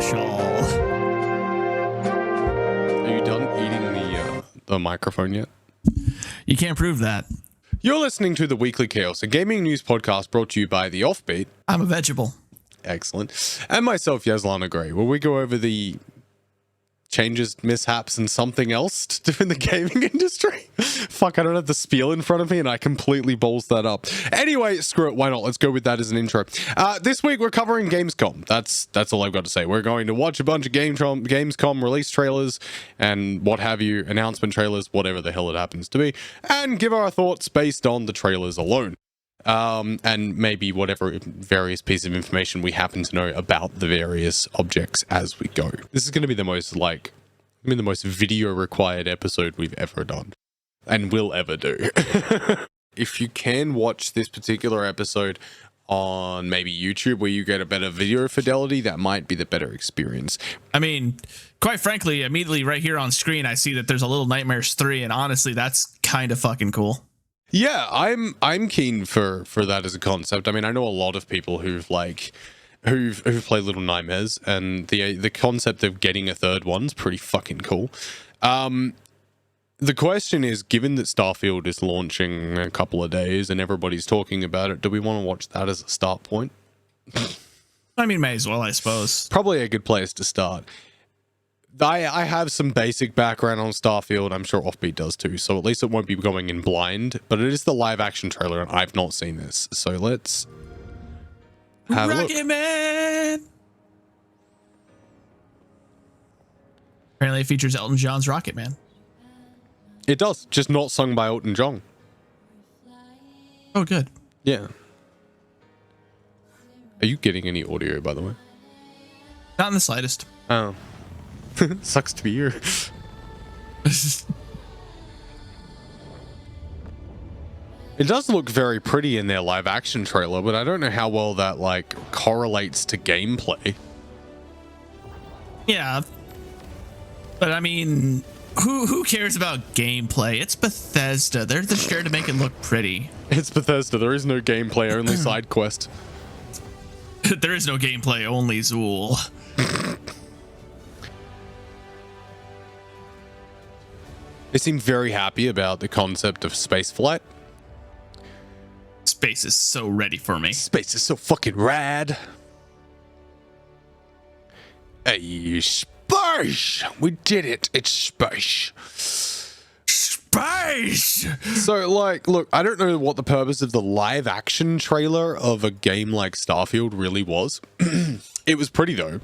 special. Are you done eating the microphone yet? You can't prove that. You're listening to the Weekly Chaos, a gaming news podcast brought to you by The Offbeat. I'm a vegetable. Excellent. And myself, Yaslana Gray, where we go over the changes, mishaps, and something else to do in the gaming industry. Fuck, I don't have the spiel in front of me, and I completely balls that up. Anyway, screw it, why not? Let's go with that as an intro. This week, we're covering Gamescom. That's all I've got to say. We're going to watch a bunch of Gamescom release trailers and what have you, announcement trailers, whatever the hell it happens to be, and give our thoughts based on the trailers alone. And maybe whatever various pieces of information we happen to know about the various objects as we go. This is going to be the most the most video required episode we've ever done and will ever do. If you can watch this particular episode on maybe YouTube where you get a better video fidelity, that might be the better experience. I mean, quite frankly, immediately right here on screen, I see that there's a Little Nightmares 3, and honestly, that's kind of fucking cool. Yeah, I'm keen for that as a concept. I mean, I know a lot of people who've played Little Nightmares, and the concept of getting a third one's pretty fucking cool. The question is, given that Starfield is launching in a couple of days and everybody's talking about it, do we want to watch that as a start point? I mean, may as well, I suppose. Probably a good place to start. I have some basic background on Starfield. I'm sure Offbeat does too, so at least it won't be going in blind. But it is the live action trailer, and I've not seen this, so let's have a look. Rocket Man! Apparently, it features Elton John's Rocket Man. It does, just not sung by Elton John. Oh, good. Yeah. Are you getting any audio, by the way? Not in the slightest. Oh. Sucks to be you. It does look very pretty in their live action trailer, but I don't know how well that correlates to gameplay. Yeah. But I mean, who cares about gameplay? It's Bethesda. They're just sure to make it look pretty. It's Bethesda. There is no gameplay, only side quest. There is no gameplay, only Zool. They seem very happy about the concept of space flight. Space is so ready for me. Space is so fucking rad. Hey, space! We did it. It's space. Space! So, look, I don't know what the purpose of the live action trailer of a game like Starfield really was. It was pretty, though.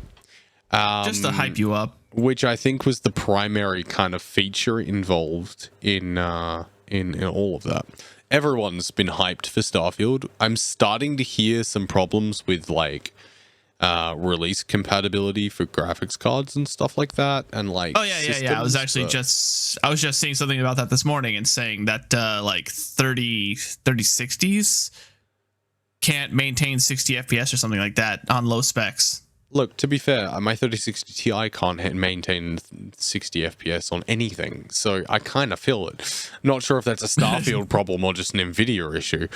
Just to hype you up. Which I think was the primary kind of feature involved in all of that. Everyone's been hyped for Starfield. I'm starting to hear some problems with release compatibility for graphics cards and stuff like that, and oh yeah. I was actually just seeing something about that this morning and saying that 3060s can't maintain 60 FPS or something like that on low specs. Look, to be fair, my 3060 Ti can't maintain 60 FPS on anything, so I kind of feel it. Not sure if that's a Starfield problem or just an Nvidia issue,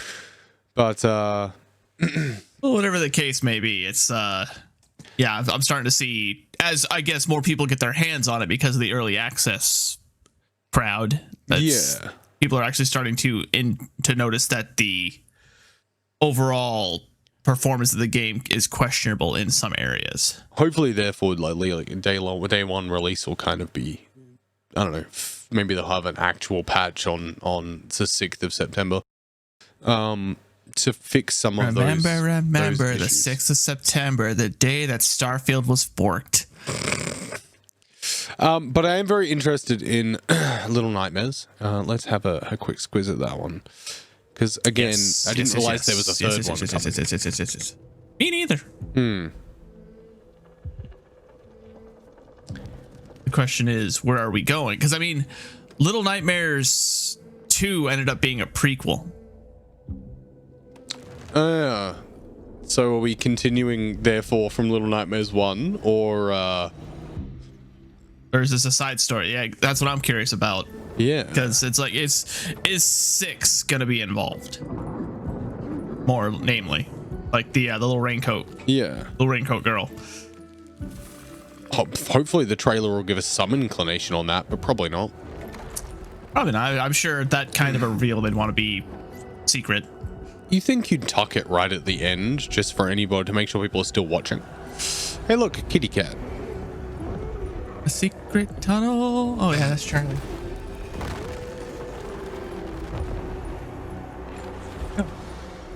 but well, whatever the case may be, it's I'm starting to see, as I guess more people get their hands on it because of the early access crowd. People are actually starting to notice that the overall performance of the game is questionable in some areas. Hopefully, therefore, day one release will kind of be, I don't know, maybe they'll have an actual patch on the 6th of September to fix some of those. Remember the 6th of September, the day that Starfield was forked. But I am very interested in Little Nightmares. Let's have a quick squiz at that one. Because, again, I didn't realize there was a third one coming. Me neither. The question is, where are we going? Because, I mean, Little Nightmares 2 ended up being a prequel. So are we continuing, therefore, from Little Nightmares 1? Or is this a side story? Yeah, that's what I'm curious about. Yeah. Because it's like, is 6 going to be involved? More namely. Like the little raincoat. Yeah. Little raincoat girl. hopefully the trailer will give us some inclination on that, but probably not. Probably not. I'm sure that kind of a reveal they'd want to be secret. You think you'd tuck it right at the end just for anybody to make sure people are still watching? Hey, look, a kitty cat. A secret tunnel. Oh yeah, that's Charlie.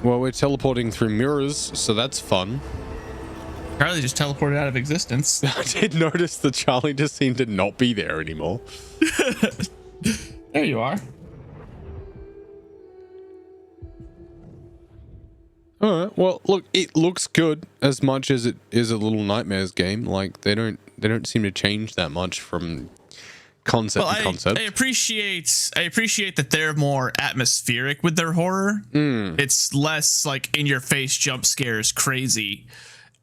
Well, we're teleporting through mirrors, so that's fun. Charlie just teleported out of existence. I did notice that Charlie just seemed to not be there anymore. There you are. All right. Well, look, it looks good as much as it is a Little Nightmares game. Like they don't seem to change that much from concept to concept. I appreciate that they're more atmospheric with their horror. It's less like in your face jump scares crazy,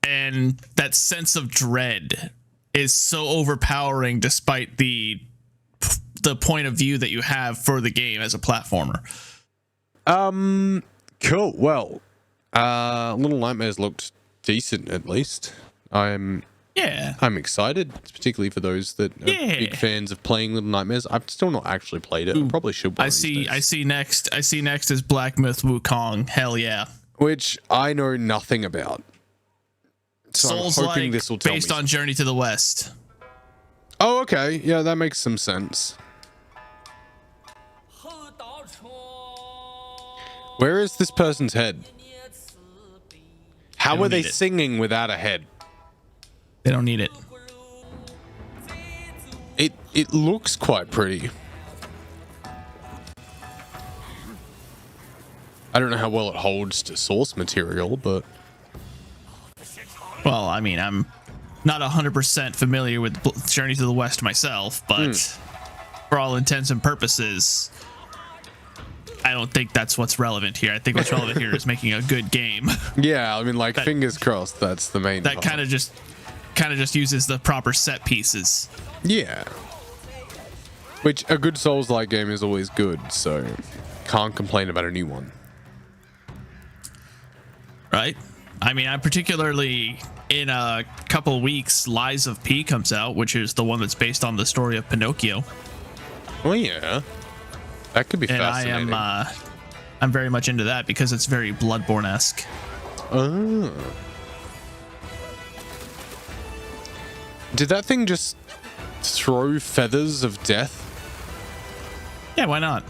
and that sense of dread is so overpowering despite the point of view that you have for the game as a platformer. Cool. Well, Little Nightmares looked decent at least. I'm excited, particularly for those that are big fans of playing Little Nightmares. I've still not actually played it. I probably should. I see next is Black Myth Wukong. Hell yeah. Which I know nothing about. So Souls I'm hoping like this will tell based me on Journey to the West. Oh, okay. Yeah, that makes some sense. Where is this person's head? How are they singing without a head? They don't need it. It looks quite pretty. I don't know how well it holds to source material, but... Well, I mean, I'm not 100% familiar with Journey to the West myself, but for all intents and purposes, I don't think that's what's relevant here. I think what's relevant here is making a good game. Yeah, I mean, like, fingers crossed, that's the main that kind of just uses the proper set pieces. Yeah. Which a good Souls-like game is always good, so can't complain about a new one. Right? I mean, I'm particularly in a couple weeks, Lies of P comes out, which is the one that's based on the story of Pinocchio. Oh yeah, that could be fascinating. And I'm very much into that because it's very Bloodborne-esque. Oh. Did that thing just throw feathers of death? Yeah, why not?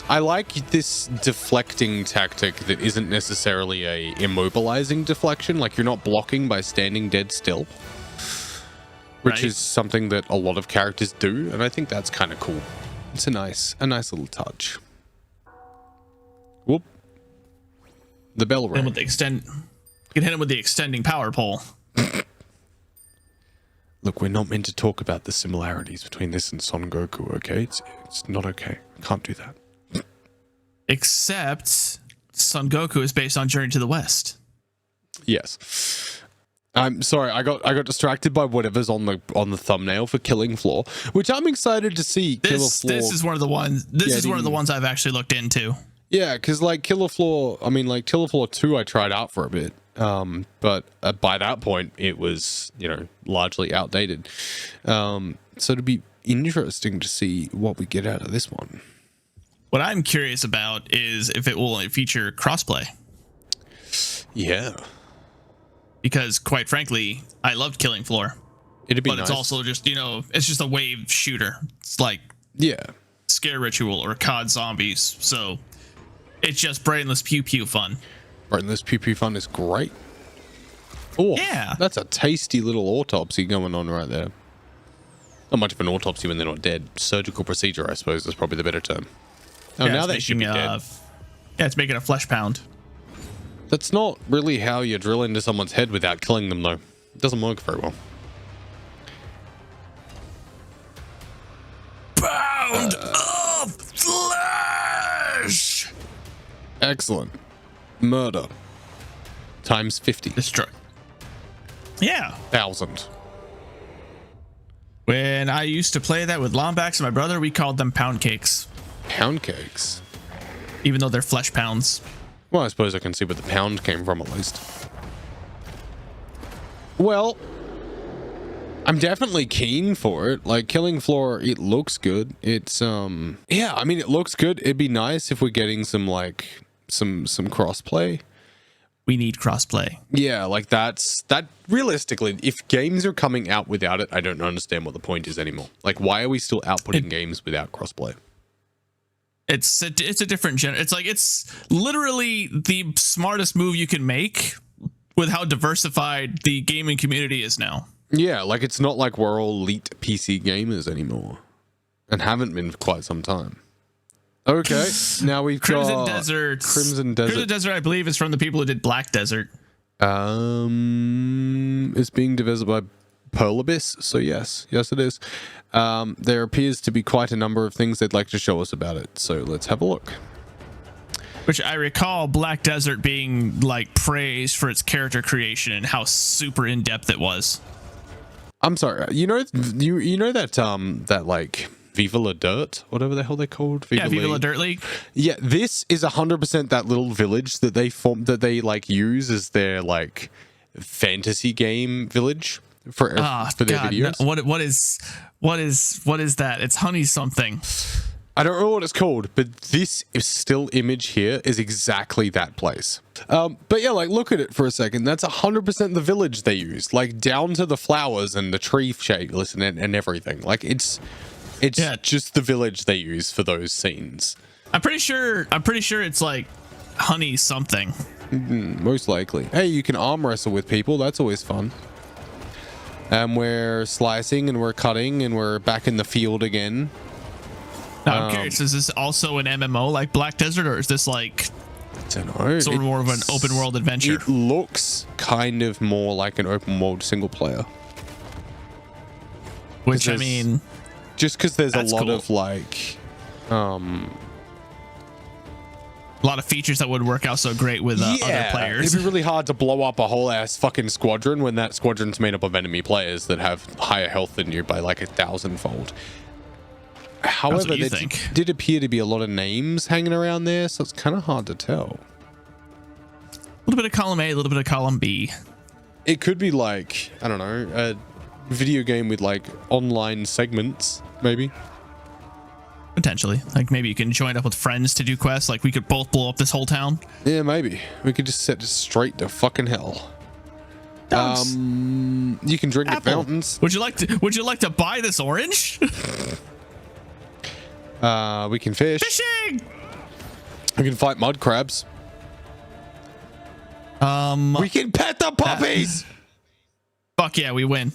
I like this deflecting tactic that isn't necessarily a immobilizing deflection. Like you're not blocking by standing dead still, which is something that a lot of characters do, and I think that's kind of cool. It's a nice little touch. Whoop! The bell rang. You can hit him with the extending power pole. Look, we're not meant to talk about the similarities between this and Son Goku, okay? It's not okay. Can't do that. Except Son Goku is based on Journey to the West. Yes. I'm sorry, I got distracted by whatever's on the thumbnail for Killing Floor, which I'm excited to see. This is one of the ones. This is one of the ones I've actually looked into. Yeah, because like Killer Floor 2 I tried out for a bit. But by that point it was, largely outdated. So it'd be interesting to see what we get out of this one. What I'm curious about is if it will feature crossplay. Yeah. Because quite frankly, I loved Killing Floor. It'd be nice. It's also just, it's just a wave shooter. It's like Scare Ritual or COD Zombies. So it's just brainless pew pew fun. Brainless pew pew fun is great. Oh, yeah. That's a tasty little autopsy going on right there. Not much of an autopsy when they're not dead. Surgical procedure, I suppose, is probably the better term. Oh, now they should be dead. Yeah, it's making a flesh pound. That's not really how you drill into someone's head without killing them, though. It doesn't work very well. Pound of flesh! Excellent. Murder. Times 50. Destroy. Yeah. 1,000. When I used to play that with Lombax and my brother, we called them pound cakes. Pound cakes? Even though they're flesh pounds. Well, I suppose I can see where the pound came from, at least. Well, I'm definitely keen for it. Like Killing Floor, it looks good. It's yeah, I mean it looks good. It'd be nice if we're getting some like some crossplay. We need crossplay. Yeah, like that realistically, if games are coming out without it, I don't understand what the point is anymore. Like why are we still outputting games without crossplay? It's a different it's like it's literally the smartest move you can make with how diversified the gaming community is now. Yeah, like it's not like we're all elite PC gamers anymore and haven't been for quite some time. Okay, now we've got Desert. Crimson Desert. Crimson Desert, I believe, is from the people who did Black Desert. It's being developed by Pearl Abyss, so yes it is. There appears to be quite a number of things they'd like to show us about it, so let's have a look. Which I recall Black Desert being like praised for its character creation and how super in depth it was. I'm sorry, you know that like Viva La Dirt, whatever the hell they're called. Viva La Dirt League. Yeah, this is 100% that little village that they like use as their like fantasy game village for their videos. No, what is that? It's Honey something. I don't know what it's called, but this is still image here is exactly that place. But yeah, like look at it for a second. That's 100% the village they use, like down to the flowers and the tree shape, listen, and everything. Like it's just the village they use for those scenes. I'm pretty sure it's like Honey something. Most likely. Hey, you can arm wrestle with people. That's always fun. And we're slicing and we're cutting and we're back in the field again. Now, I'm curious, is this also an MMO like Black Desert, or is this like I don't know, sort of more of an open world adventure? It looks kind of more like an open world single player. Which I mean, just because there's a lot cool. of like a lot of features that would work out so great with other players. It'd be really hard to blow up a whole ass fucking squadron when that squadron's made up of enemy players that have higher health than you by like 1,000-fold. However, there did appear to be a lot of names hanging around there, so it's kind of hard to tell. A little bit of column A, a little bit of column B. It could be like, I don't know, a video game with like online segments, maybe. Potentially. Like maybe you can join up with friends to do quests. Like we could both blow up this whole town. Yeah, maybe. We could just set it straight to fucking hell. Dogs. You can drink at fountains. Would you like to buy this orange? We can fish. Fishing! We can fight mud crabs. We can pet the puppies. Fuck yeah, we win.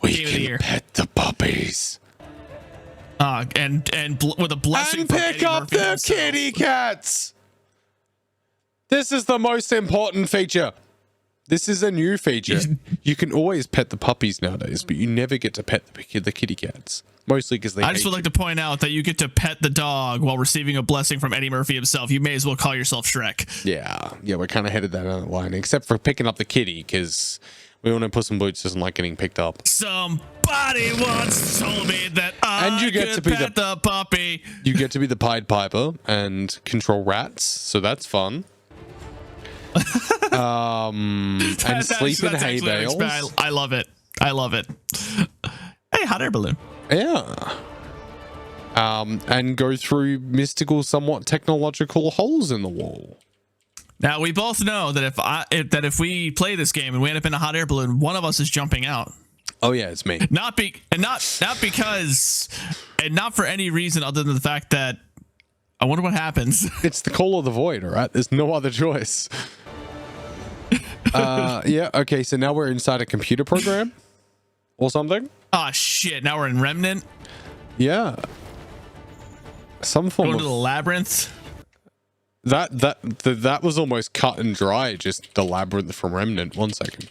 We can pet the puppies. And with a blessing and from pick Eddie up Murphy the himself. kitty cats. This is the most important feature. This is a new feature. You can always pet the puppies nowadays, but you never get to pet the kitty cats. Mostly because I just would like to point out that you get to pet the dog while receiving a blessing from Eddie Murphy himself. You may as well call yourself Shrek. Yeah, we're kind of headed that other line, except for picking up the kitty, because we all know Puss in Boots doesn't like getting picked up. Somebody once told me that I could pet the puppy. You get to be the Pied Piper and control rats, so that's fun. And sleep in hay bales. I love it. Hey, hot air balloon. Yeah. And go through mystical, somewhat technological holes in the wall. Now we both know that if we play this game and we end up in a hot air balloon, one of us is jumping out. Oh yeah, it's me. Not because, and not for any reason other than the fact that I wonder what happens. It's the call of the void, all right? There's no other choice. Yeah. Okay. So now we're inside a computer program or something. Oh shit! Now we're in Remnant. Yeah. Some form Going of to the labyrinth. That was almost cut and dry. Just the labyrinth from Remnant. 1 second.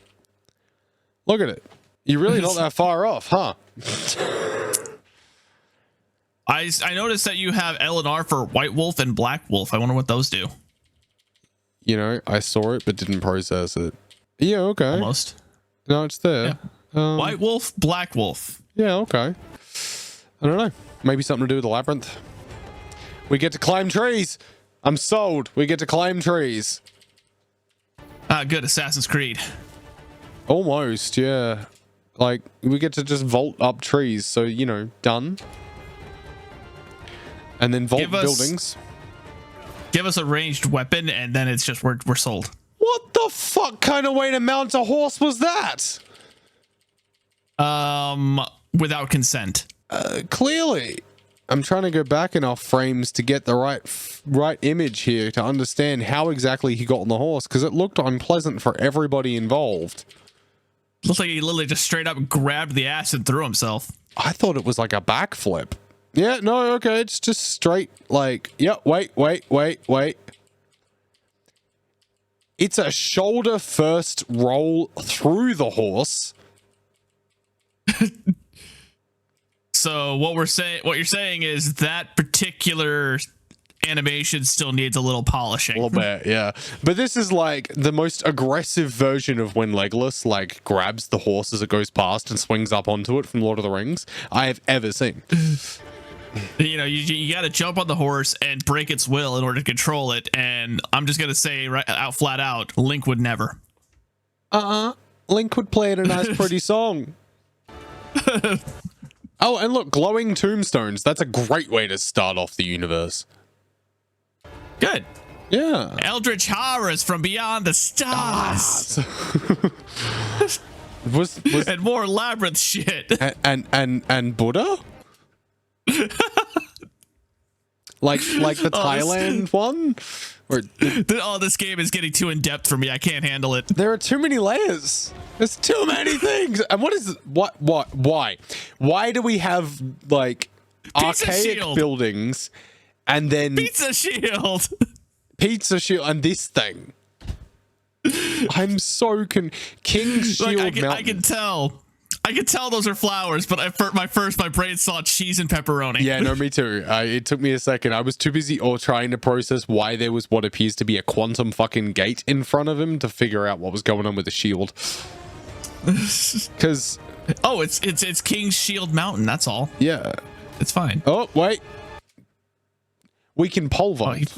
Look at it. You're really not that far off, huh? I noticed that you have L and R for White Wolf and Black Wolf. I wonder what those do. You know, I saw it but didn't process it. Yeah, okay. Almost. No, it's there. Yeah. White Wolf, Black Wolf. Yeah, okay. I don't know. Maybe something to do with the labyrinth. We get to climb trees. I'm sold. We get to climb trees. Good. Assassin's Creed. Almost, yeah. Like, we get to just vault up trees. So, you know, done. And then vault buildings. Give us a ranged weapon, and then it's just we're sold. What the fuck kind of way to mount a horse was that? Without consent. Clearly. I'm trying to go back in our frames to get the right image here to understand how exactly he got on the horse, because it looked unpleasant for everybody involved. Looks like he literally just straight up grabbed the ass and threw himself. I thought it was like a backflip. Yeah, no, okay, it's just straight, like, yeah, wait. It's a shoulder first roll through the horse. So what you're saying is that particular animation still needs a little polishing. A little bit, yeah. But this is like the most aggressive version of when Legolas like grabs the horse as it goes past and swings up onto it from Lord of the Rings I have ever seen. You know, you got to jump on the horse and break its will in order to control it. And I'm just gonna say right out, flat out, Link would never. Link would play it a nice, pretty song. Oh, and look, glowing tombstones. That's a great way to start off the universe. Good. Yeah. Eldritch horrors from beyond the stars. And more labyrinth shit. And Buddha? like the Thailand one? Or this game is getting too in depth for me. I can't handle it. There are too many layers. There's too many things. And why do we have like Pizza archaic shield. buildings and then Pizza shield and this thing? I'm so King's Shield Mountain. I can tell those are flowers, but my brain saw cheese and pepperoni. Yeah, no, me too. It took me a second. I was too busy trying to process why there was what appears to be a quantum fucking gate in front of him to figure out what was going on with the shield. Because it's King's Shield Mountain. That's all. Yeah, it's fine. Oh wait, we can pole vault.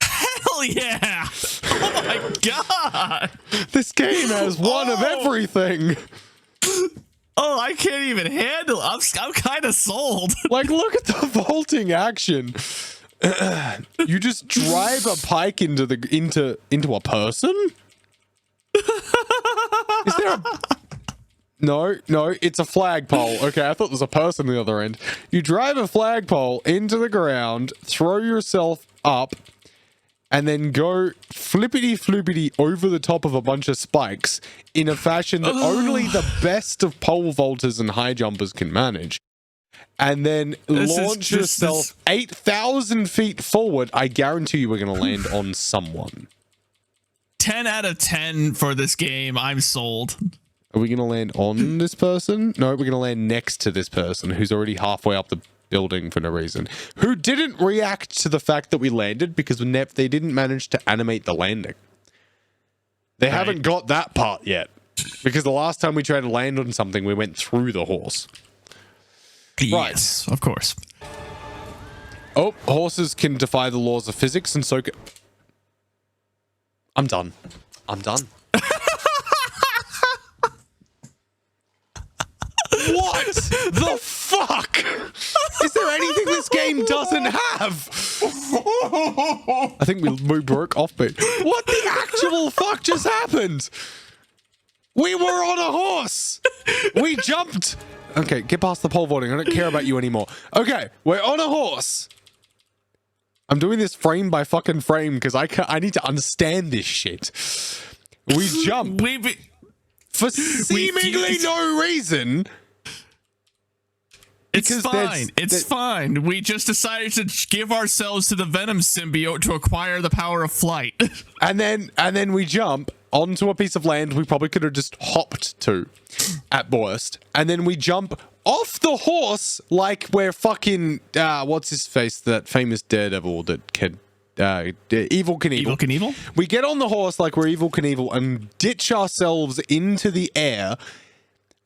Hell yeah! Oh my god! This game has one of everything. Oh, I can't even handle it. I'm kind of sold. Like, look at the vaulting action. You just drive a pike into a person? Is there a... No, it's a flagpole. Okay, I thought there was a person on the other end. You drive a flagpole into the ground, throw yourself up, and then go flippity-floopity over the top of a bunch of spikes in a fashion that only the best of pole vaulters and high jumpers can manage. And then launch yourself 8,000 feet forward. I guarantee you we're going to land on someone. 10 out of 10 for this game. I'm sold. Are we going to land on this person? No, we're going to land next to this person who's already halfway up the building for no reason, who didn't react to the fact that we landed because they didn't manage to animate the landing. They haven't got that part yet, because the last time we tried to land on something, we went through the horse. Yes, of course. Oh, horses can defy the laws of physics, and so I'm done. What the fuck? Is there anything this game doesn't have? I think we broke offbeat. What the actual fuck just happened? We were on a horse. We jumped. Okay, get past the pole vaulting. I don't care about you anymore. Okay, we're on a horse. I'm doing this frame by fucking frame because I need to understand this shit. We jump for seemingly no reason. It's fine. It's fine. We just decided to give ourselves to the Venom symbiote to acquire the power of flight. And then we jump onto a piece of land we probably could have just hopped to at worst. And then we jump off the horse like we're fucking what's his face, that famous daredevil that can Evil Knievel. Evil Knievel? We get on the horse like we're Evil Knievel and ditch ourselves into the air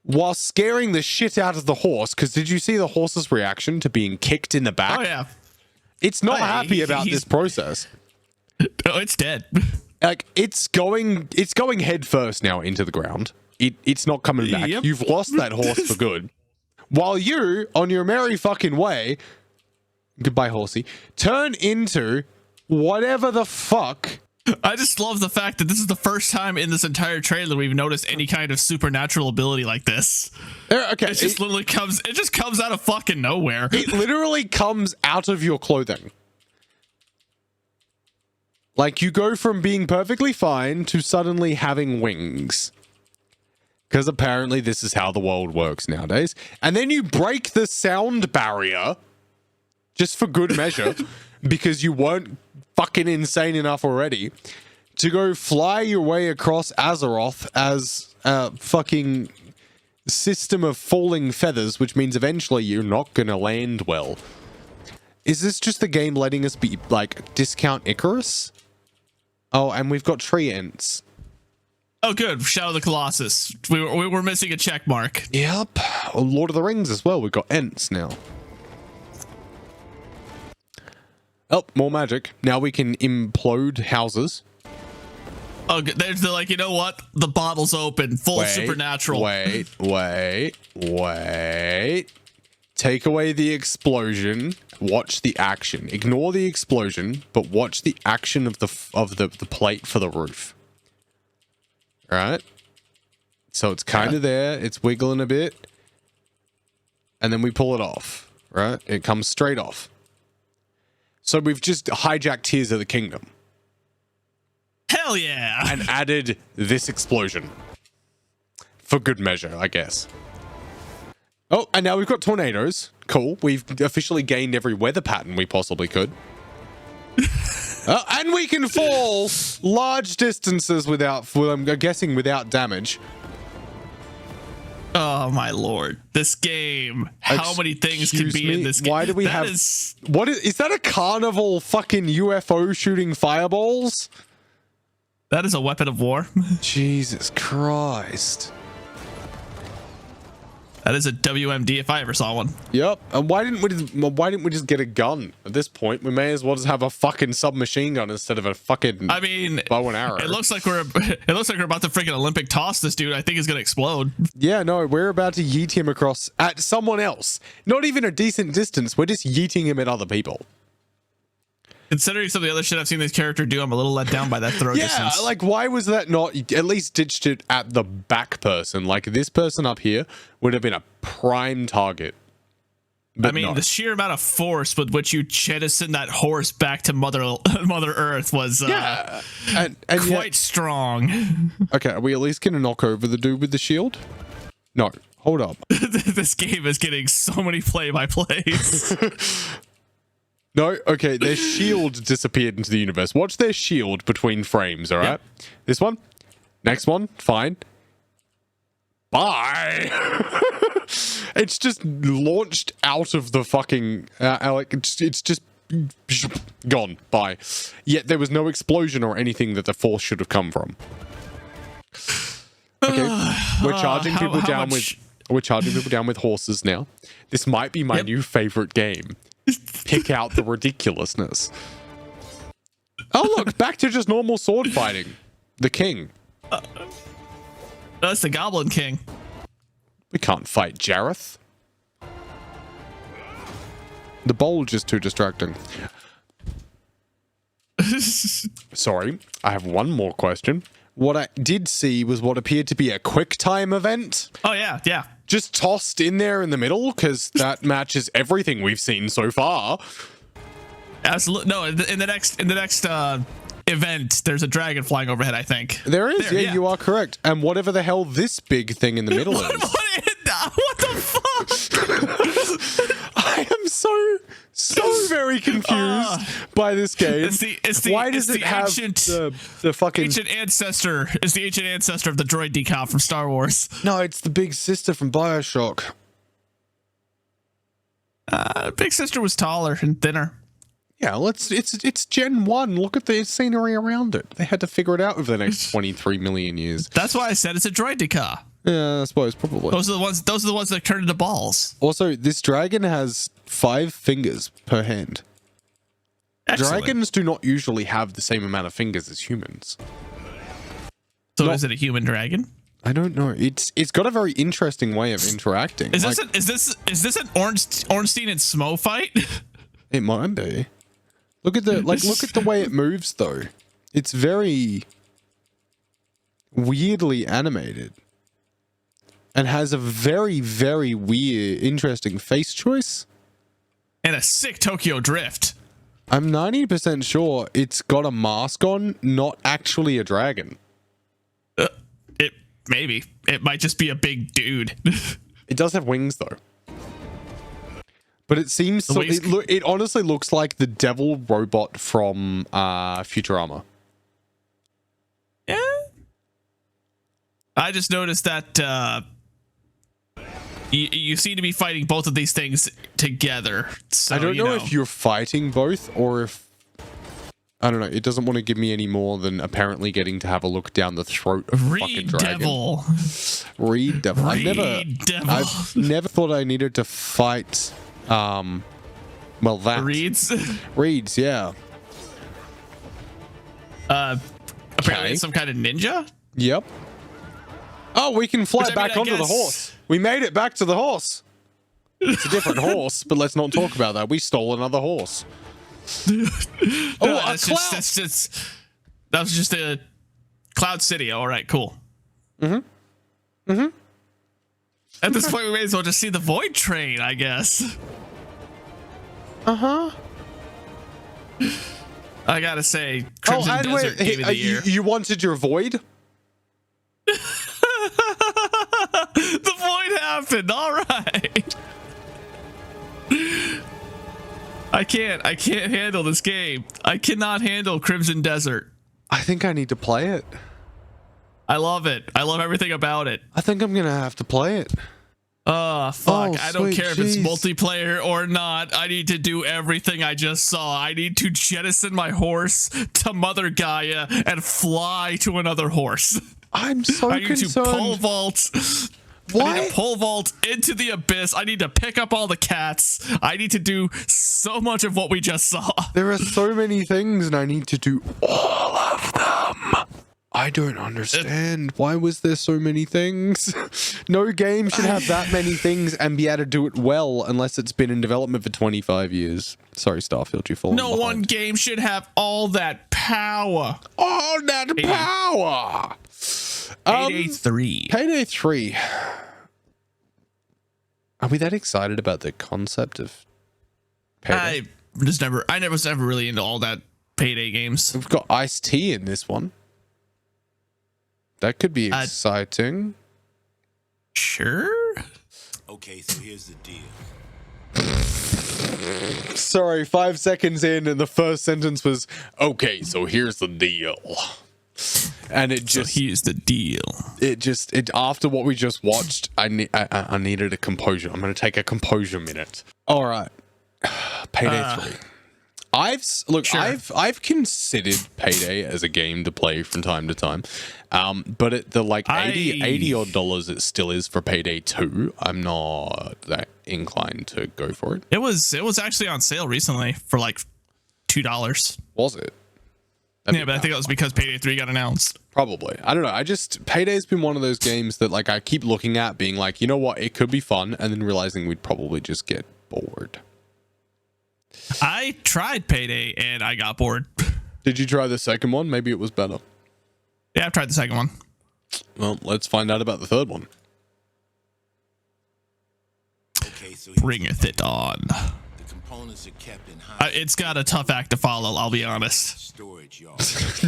while scaring the shit out of the horse, because did you see the horse's reaction to being kicked in the back? Oh, yeah. It's not happy about this process. Oh, it's dead. Like, it's going head first now into the ground. it's not coming back. Yep. You've lost that horse for good. While you, on your merry fucking way, goodbye horsey, turn into whatever the fuck. I just love the fact that this is the first time in this entire trailer we've noticed any kind of supernatural ability like this. Okay, It just literally comes. It just comes out of fucking nowhere. it literally comes out of your clothing. Like, you go from being perfectly fine to suddenly having wings. Because apparently this is how the world works nowadays. And then you break the sound barrier, just for good measure, because you weren't fucking insane enough already, to go fly your way across Azeroth as a fucking system of falling feathers, which means eventually you're not going to land well. Is this just the game letting us be, like, discount Icarus? Oh, and we've got tree ents. Oh, good. Shadow of the Colossus. We were missing a check mark. Yep. Lord of the Rings as well. We've got ents now. Oh, more magic. Now we can implode houses. Oh, they're like, you know what? The bottle's open. Full supernatural. Wait. Take away the explosion. Watch the action. Ignore the explosion, but watch the action of the plate for the roof. All right. So it's kind of there. It's wiggling a bit, and then we pull it off. Right. It comes straight off. So we've just hijacked Tears of the Kingdom. Hell yeah. And added this explosion. For good measure, I guess. Oh, and now we've got tornadoes. Cool. We've officially gained every weather pattern we possibly could. And we can fall large distances without, well, I'm guessing without damage. Oh my lord. This game. How many things can be in this game? Why do we have... What is that a carnival fucking UFO shooting fireballs? That is a weapon of war. Jesus Christ. That is a WMD if I ever saw one. Yep. And why didn't we just get a gun? At this point, we may as well just have a fucking submachine gun instead of a fucking bow and arrow. It looks like we're about to freaking Olympic toss this dude. I think he's gonna explode. Yeah, no, we're about to yeet him across at someone else. Not even a decent distance. We're just yeeting him at other people. Considering some of the other shit I've seen this character do, I'm a little let down by that throw distance. Yeah, like, why was that not at least ditched it at the back person? Like, this person up here would have been a prime target. I mean, the sheer amount of force with which you jettison that horse back to Mother Earth was and quite yet, strong. Okay, are we at least going to knock over the dude with the shield? No, hold up. This game is getting so many play-by-plays. No, okay, their shield disappeared into the universe. Watch their shield between frames, all right? Yep. This one, next one, fine. Bye. It's just launched out of the fucking, like, it's just gone, bye. Yet there was no explosion or anything that the force should have come from. Okay, we're charging people down with horses now. This might be my new favorite game. Pick out the ridiculousness. Oh, look, back to just normal sword fighting. The king. That's the Goblin King. We can't fight Jareth. The bulge is too distracting. Sorry, I have one more question. What I did see was what appeared to be a quick time event. Oh, yeah, yeah. Just tossed in there in the middle, because that matches everything we've seen so far. Absolutely. No, in the next event, there's a dragon flying overhead, I think. There is, yeah, you are correct. And whatever the hell this big thing in the middle is. What the fuck? I am so very confused by this game. Why does it have the fucking ancient ancestor? It's the ancient ancestor of the droid decal from Star Wars. No, it's the big sister from BioShock. Big sister was taller and thinner. Yeah, it's Gen 1. Look at the scenery around it. They had to figure it out over the next 23 million years. That's why I said it's a droid decal. Yeah, I suppose probably. Those are the ones that turn into balls. Also, this dragon has 5 fingers per hand. Excellent. Dragons do not usually have the same amount of fingers as humans. So is it a human dragon? I don't know. It's got a very interesting way of interacting. Is this an Ornstein and Smo fight? It might be. Look at the way it moves though. It's very weirdly animated and has a very, very weird, interesting face choice. And a sick Tokyo Drift. I'm 90% sure it's got a mask on, not actually a dragon. Maybe. It might just be a big dude. It does have wings though. But it seems so, it honestly looks like the devil robot from Futurama. Yeah. I just noticed that you seem to be fighting both of these things together. So, I don't know if you're fighting both or if I don't know. It doesn't want to give me any more than apparently getting to have a look down the throat of a fucking dragon. Devil. Reed Devil. I've never thought I needed to fight. Well, that Reeds. Reeds, yeah. Apparently it's some kind of ninja. Yep. Oh, we can fly back onto the horse. We made it back to the horse. It's a different horse, but let's not talk about that. We stole another horse. That was just a Cloud City. All right, cool. At this point, we may as well just see the Void Train, I guess. I gotta say, Crimson Desert Game of the Year. You wanted your Void? The Void happened. All right. I can't handle this game. I cannot handle Crimson Desert. I think I need to play it. I love it. I love everything about it. I think I'm gonna have to play it. Oh, fuck. I don't care if it's multiplayer or not. I need to do everything I just saw. I need to jettison my horse to Mother Gaia and fly to another horse. I'm so I need concerned. to pole vault. Why? I need to pole vault into the abyss. I need to pick up all the cats. I need to do so much of what we just saw. There are so many things and I need to do all of them. I don't understand. Why was there so many things? No game should have that many things and be able to do it well unless it's been in development for 25 years. Sorry, Starfield, you've fallen behind. One game should have all that power. All that power! Payday 3. Payday 3. Are we that excited about the concept of Payday? I never was ever really into all that Payday games. We've got Ice-T in this one. That could be exciting. Sure. Okay, so here's the deal. Sorry, 5 seconds in and the first sentence was, okay, so here's the deal. And it just... So here's the deal. It after what we just watched, I needed a composure. I'm going to take a composure minute. All right. Payday 3. I've considered Payday as a game to play from time to time, but at the like 80 odd dollars it still is for Payday 2, I'm not that inclined to go for it. It was actually on sale recently for like $2. Was it? Yeah, but I think that was because Payday 3 got announced. Probably. I don't know. Payday's been one of those games that like I keep looking at being like, you know what, it could be fun, and then realizing we'd probably just get bored. I tried Payday and I got bored. Did you try the second one? Maybe it was better. Yeah, I've tried the second one. Well, let's find out about the third one. Okay, so Bringeth it on. the components are kept in high It's got a tough act to follow, I'll be honest. storage yard.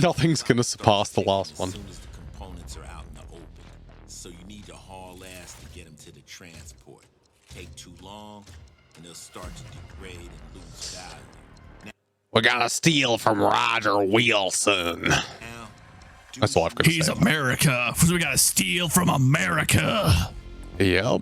Nothing's gonna surpass the last one. As soon as the components are out in the open, so you need to haul ass to get them to the transport. Take too long, and they'll start to degrade and lose value. We gotta steal from Roger Wilson. Now, That's all I've got to say. He's America. We gotta steal from America. Yep.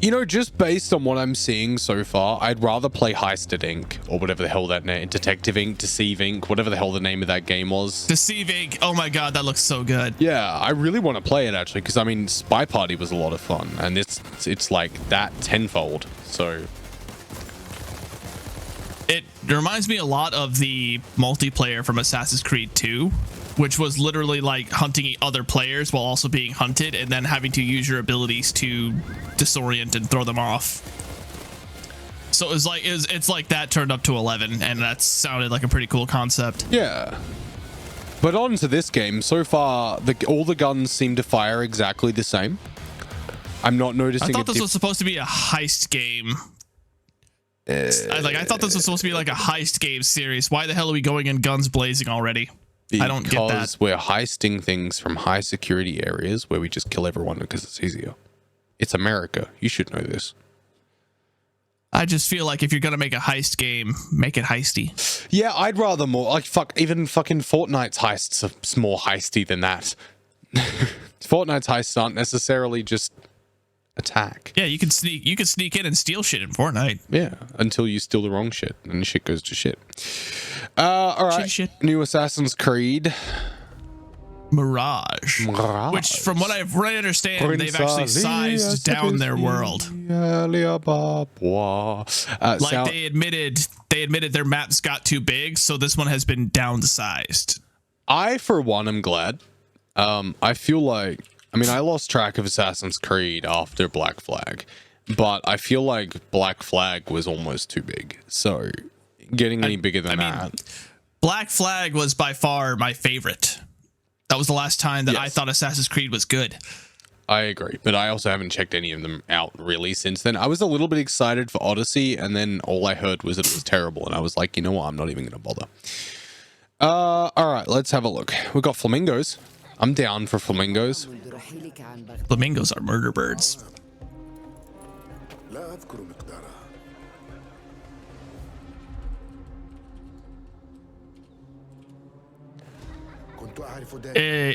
You know, just based on what I'm seeing so far, I'd rather play Heisted Inc. or whatever the hell that name, Detective Inc., Deceive Inc., whatever the hell the name of that game was. Deceive Inc. Oh my god, that looks so good. Yeah, I really want to play it actually, because I mean, Spy Party was a lot of fun, and it's like that tenfold. So It reminds me a lot of the multiplayer from Assassin's Creed 2. which was literally like hunting other players while also being hunted, and then having to use your abilities to disorient and throw them off. So it was like it's like that turned up to 11, and that sounded like a pretty cool concept. Yeah. But on to this game, so far all the guns seem to fire exactly the same. I'm not noticing. I thought this was supposed to be a heist game. I thought this was supposed to be like a heist game series. Why the hell are we going in guns blazing already? I don't get that. Because we're heisting things from high security areas where we just kill everyone because it's easier. It's America. You should know this. I just feel like if you're gonna make a heist game, make it heisty. Yeah, I'd rather more like even fucking Fortnite's heists are more heisty than that. Fortnite's heists aren't necessarily just attack. Yeah, you can sneak in and steal shit in Fortnite. Yeah, until you steal the wrong shit and shit goes to shit. All right, shit. New Assassin's Creed. Mirage. Which, from what I understand, they've actually sized down their world. Like they admitted their maps got too big, so this one has been downsized. I, for one, am glad. I feel like, I mean, I lost track of Assassin's Creed after Black Flag, but I feel like Black Flag was almost too big. So getting any bigger than that. Black Flag was by far my favorite. That was the last time that I thought Assassin's Creed was good. I agree, but I also haven't checked any of them out really since then. I was a little bit excited for Odyssey, and then all I heard was that it was terrible, and I was like, you know what, I'm not even going to bother. All right, let's have a look. We've got flamingos. I'm down for flamingos. Flamingos are murder birds.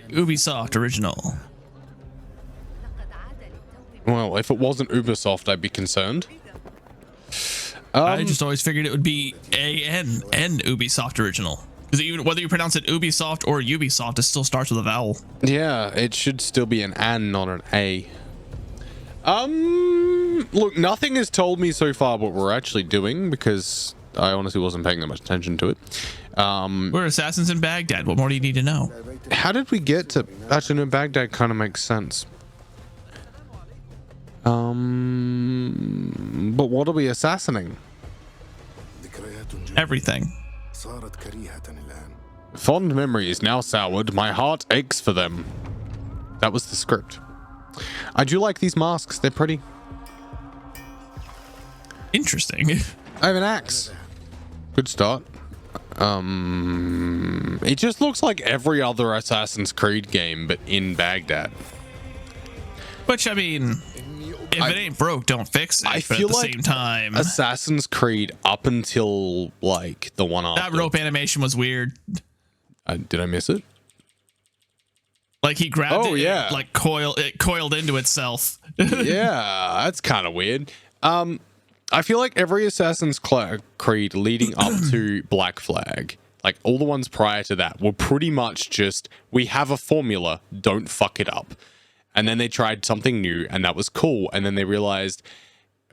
Ubisoft original. Well, if it wasn't Ubisoft, I'd be concerned. I just always figured it would be an Ubisoft original. Because even whether you pronounce it Ubisoft or Ubisoft, it still starts with a vowel. Yeah, it should still be an N, not an A. Look, nothing has told me so far what we're actually doing because I honestly wasn't paying that much attention to it. We're assassins in Baghdad. What more do you need to know? How did we get to... Actually, no, Baghdad kind of makes sense. But what are we assassinating? Everything. Fond memory is now soured. My heart aches for them. That was the script. I do like these masks. They're pretty. Interesting. I have an axe. Good start. It just looks like every other Assassin's Creed game, but in Baghdad. Which, I mean, if it ain't broke, don't fix it. I but feel at the like same time, Assassin's Creed up until like the one after. that rope animation was weird. Did I miss it? Like he grabbed it, yeah. and it coiled into itself. Yeah, that's kind of weird. I feel like every Assassin's Creed leading up to Black Flag, like all the ones prior to that, were pretty much just, we have a formula, don't fuck it up. And then they tried something new, and that was cool. And then they realized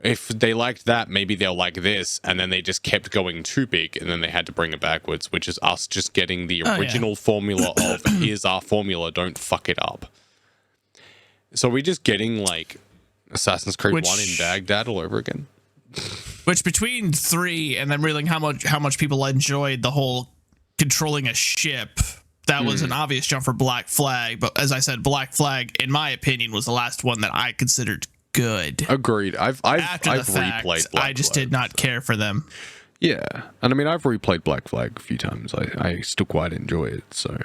if they liked that, maybe they'll like this. And then they just kept going too big, and then they had to bring it backwards, which is us just getting the original formula of, here's our formula, don't fuck it up. So we're just getting, like, Assassin's Creed 1 in Baghdad all over again. Which between 3 and then realizing how much people enjoyed the whole controlling a ship, that was an obvious jump for Black Flag. But as I said, Black Flag, in my opinion, was the last one that I considered good. Agreed. I've replayed Black Flag. I just did not care for them. Yeah, and I mean I've replayed Black Flag a few times. I still quite enjoy it. So,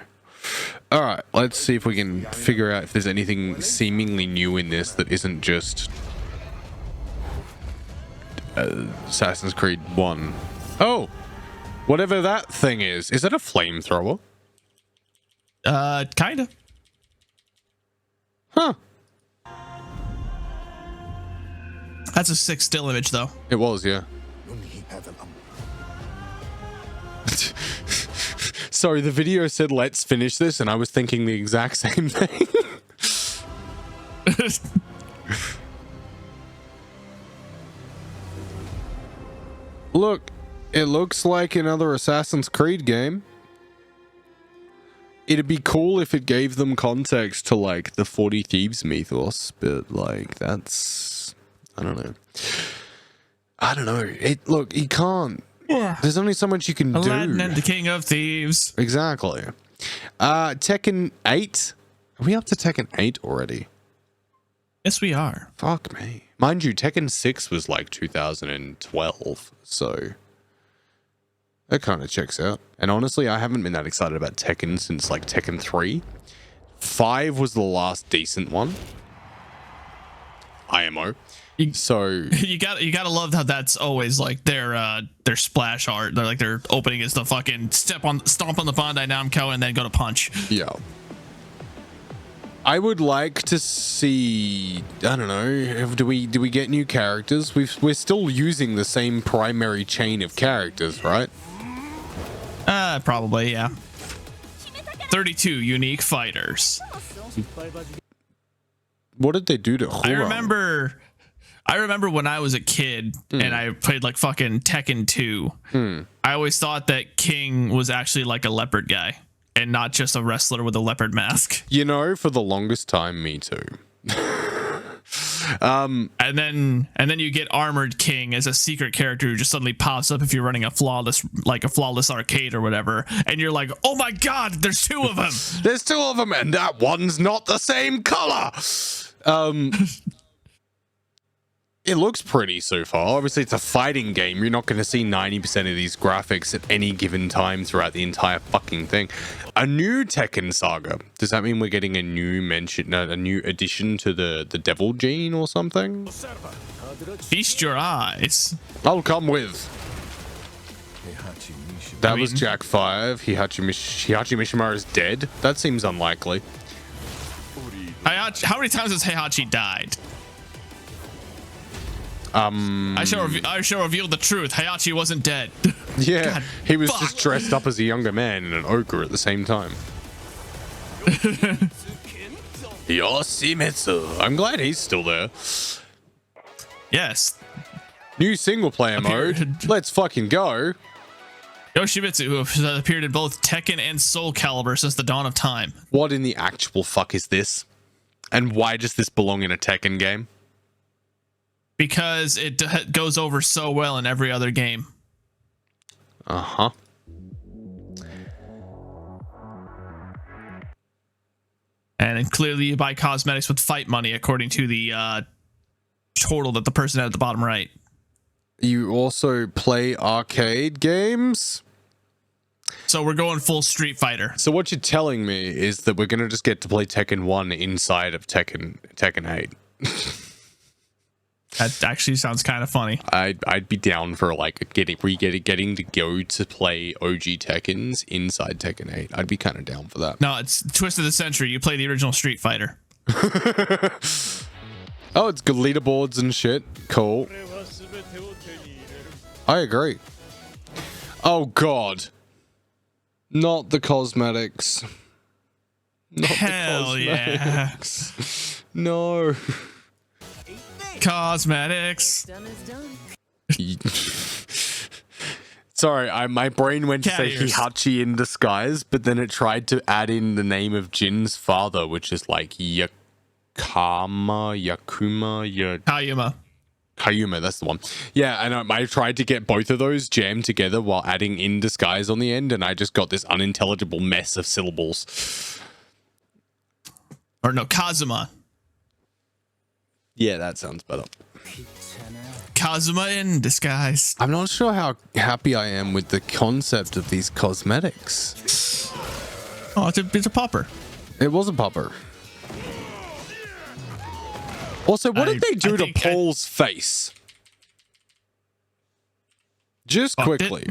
all right, let's see if we can figure out if there's anything seemingly new in this that isn't just Assassin's Creed 1. Oh, whatever that thing is that a flamethrower? Kind of. Huh. That's a sick still image, though. It was, yeah. Sorry, the video said let's finish this, and I was thinking the exact same thing. Look, it looks like another Assassin's Creed game. It'd be cool if it gave them context to like the 40 Thieves mythos, but like that's I don't know. Look, you can't. There's only so much you can Aladdin do. and the King of Thieves. Exactly. Tekken 8. Are we up to Tekken 8 already? Yes, we are. Fuck me. Mind you, Tekken 6 was like 2012, so that kind of checks out. And honestly, I haven't been that excited about Tekken since like Tekken 3. 5 was the last decent one. IMO. So you gotta love how that's always like their splash art. They're like their opening is the fucking stomp on the Bandai Namco and then go to punch. yeah. I would like to see. I don't know. Do we get new characters? We're still using the same primary chain of characters, right? Probably, yeah. 32 unique fighters. What did they do to Hura? I remember when I was a kid and I played like fucking Tekken 2. I always thought that King was actually like a leopard guy and not just a wrestler with a leopard mask. You know, for the longest time, me too. And then you get Armored King as a secret character who just suddenly pops up if you're running a flawless arcade or whatever, and you're like, oh my god, there's two of them. There's two of them, and that one's not the same color. It looks pretty so far. Obviously, it's a fighting game. You're not going to see 90% of these graphics at any given time throughout the entire fucking thing. A new Tekken saga. Does that mean we're getting a new addition to the Devil Gene or something? Feast your eyes. I'll come with. That was Jack 5. Heihachi Mishima is dead. That seems unlikely. How many times has Heihachi died? I shall reveal the truth. Heihachi wasn't dead. Yeah, God, he was just dressed up as a younger man and an ogre at the same time. Yoshimitsu. I'm glad he's still there. Yes. New single player mode. Let's fucking go. Yoshimitsu, who has appeared in both Tekken and Soul Calibur since the dawn of time. What in the actual fuck is this? And why does this belong in a Tekken game? Because it goes over so well in every other game. Uh-huh. And clearly you buy cosmetics with fight money, according to the total that the person had at the bottom right. You also play arcade games? So we're going full Street Fighter. So what you're telling me is that we're going to just get to play Tekken 1 inside of Tekken 8. That actually sounds kind of funny. I'd be down for like getting to go to play OG Tekkens inside Tekken 8. I'd be kind of down for that. No, it's Twist of the Century. You play the original Street Fighter. Oh, it's good leaderboards and shit. Cool. I agree. Oh god. Not the cosmetics. Not Hell the cosmetics. yeah. No. Cosmetics. Sorry, my brain went to say Heihachi in disguise, but then it tried to add in the name of Jin's father, which is like Kayuma, that's the one. Yeah, and I tried to get both of those jammed together while adding in disguise on the end, and I just got this unintelligible mess of syllables. Or no, Kazuma. Yeah, that sounds better. Kazuma in disguise. I'm not sure how happy I am with the concept of these cosmetics. Oh, it's a popper. It was a popper. Also, what did they do to Paul's face? Just quickly.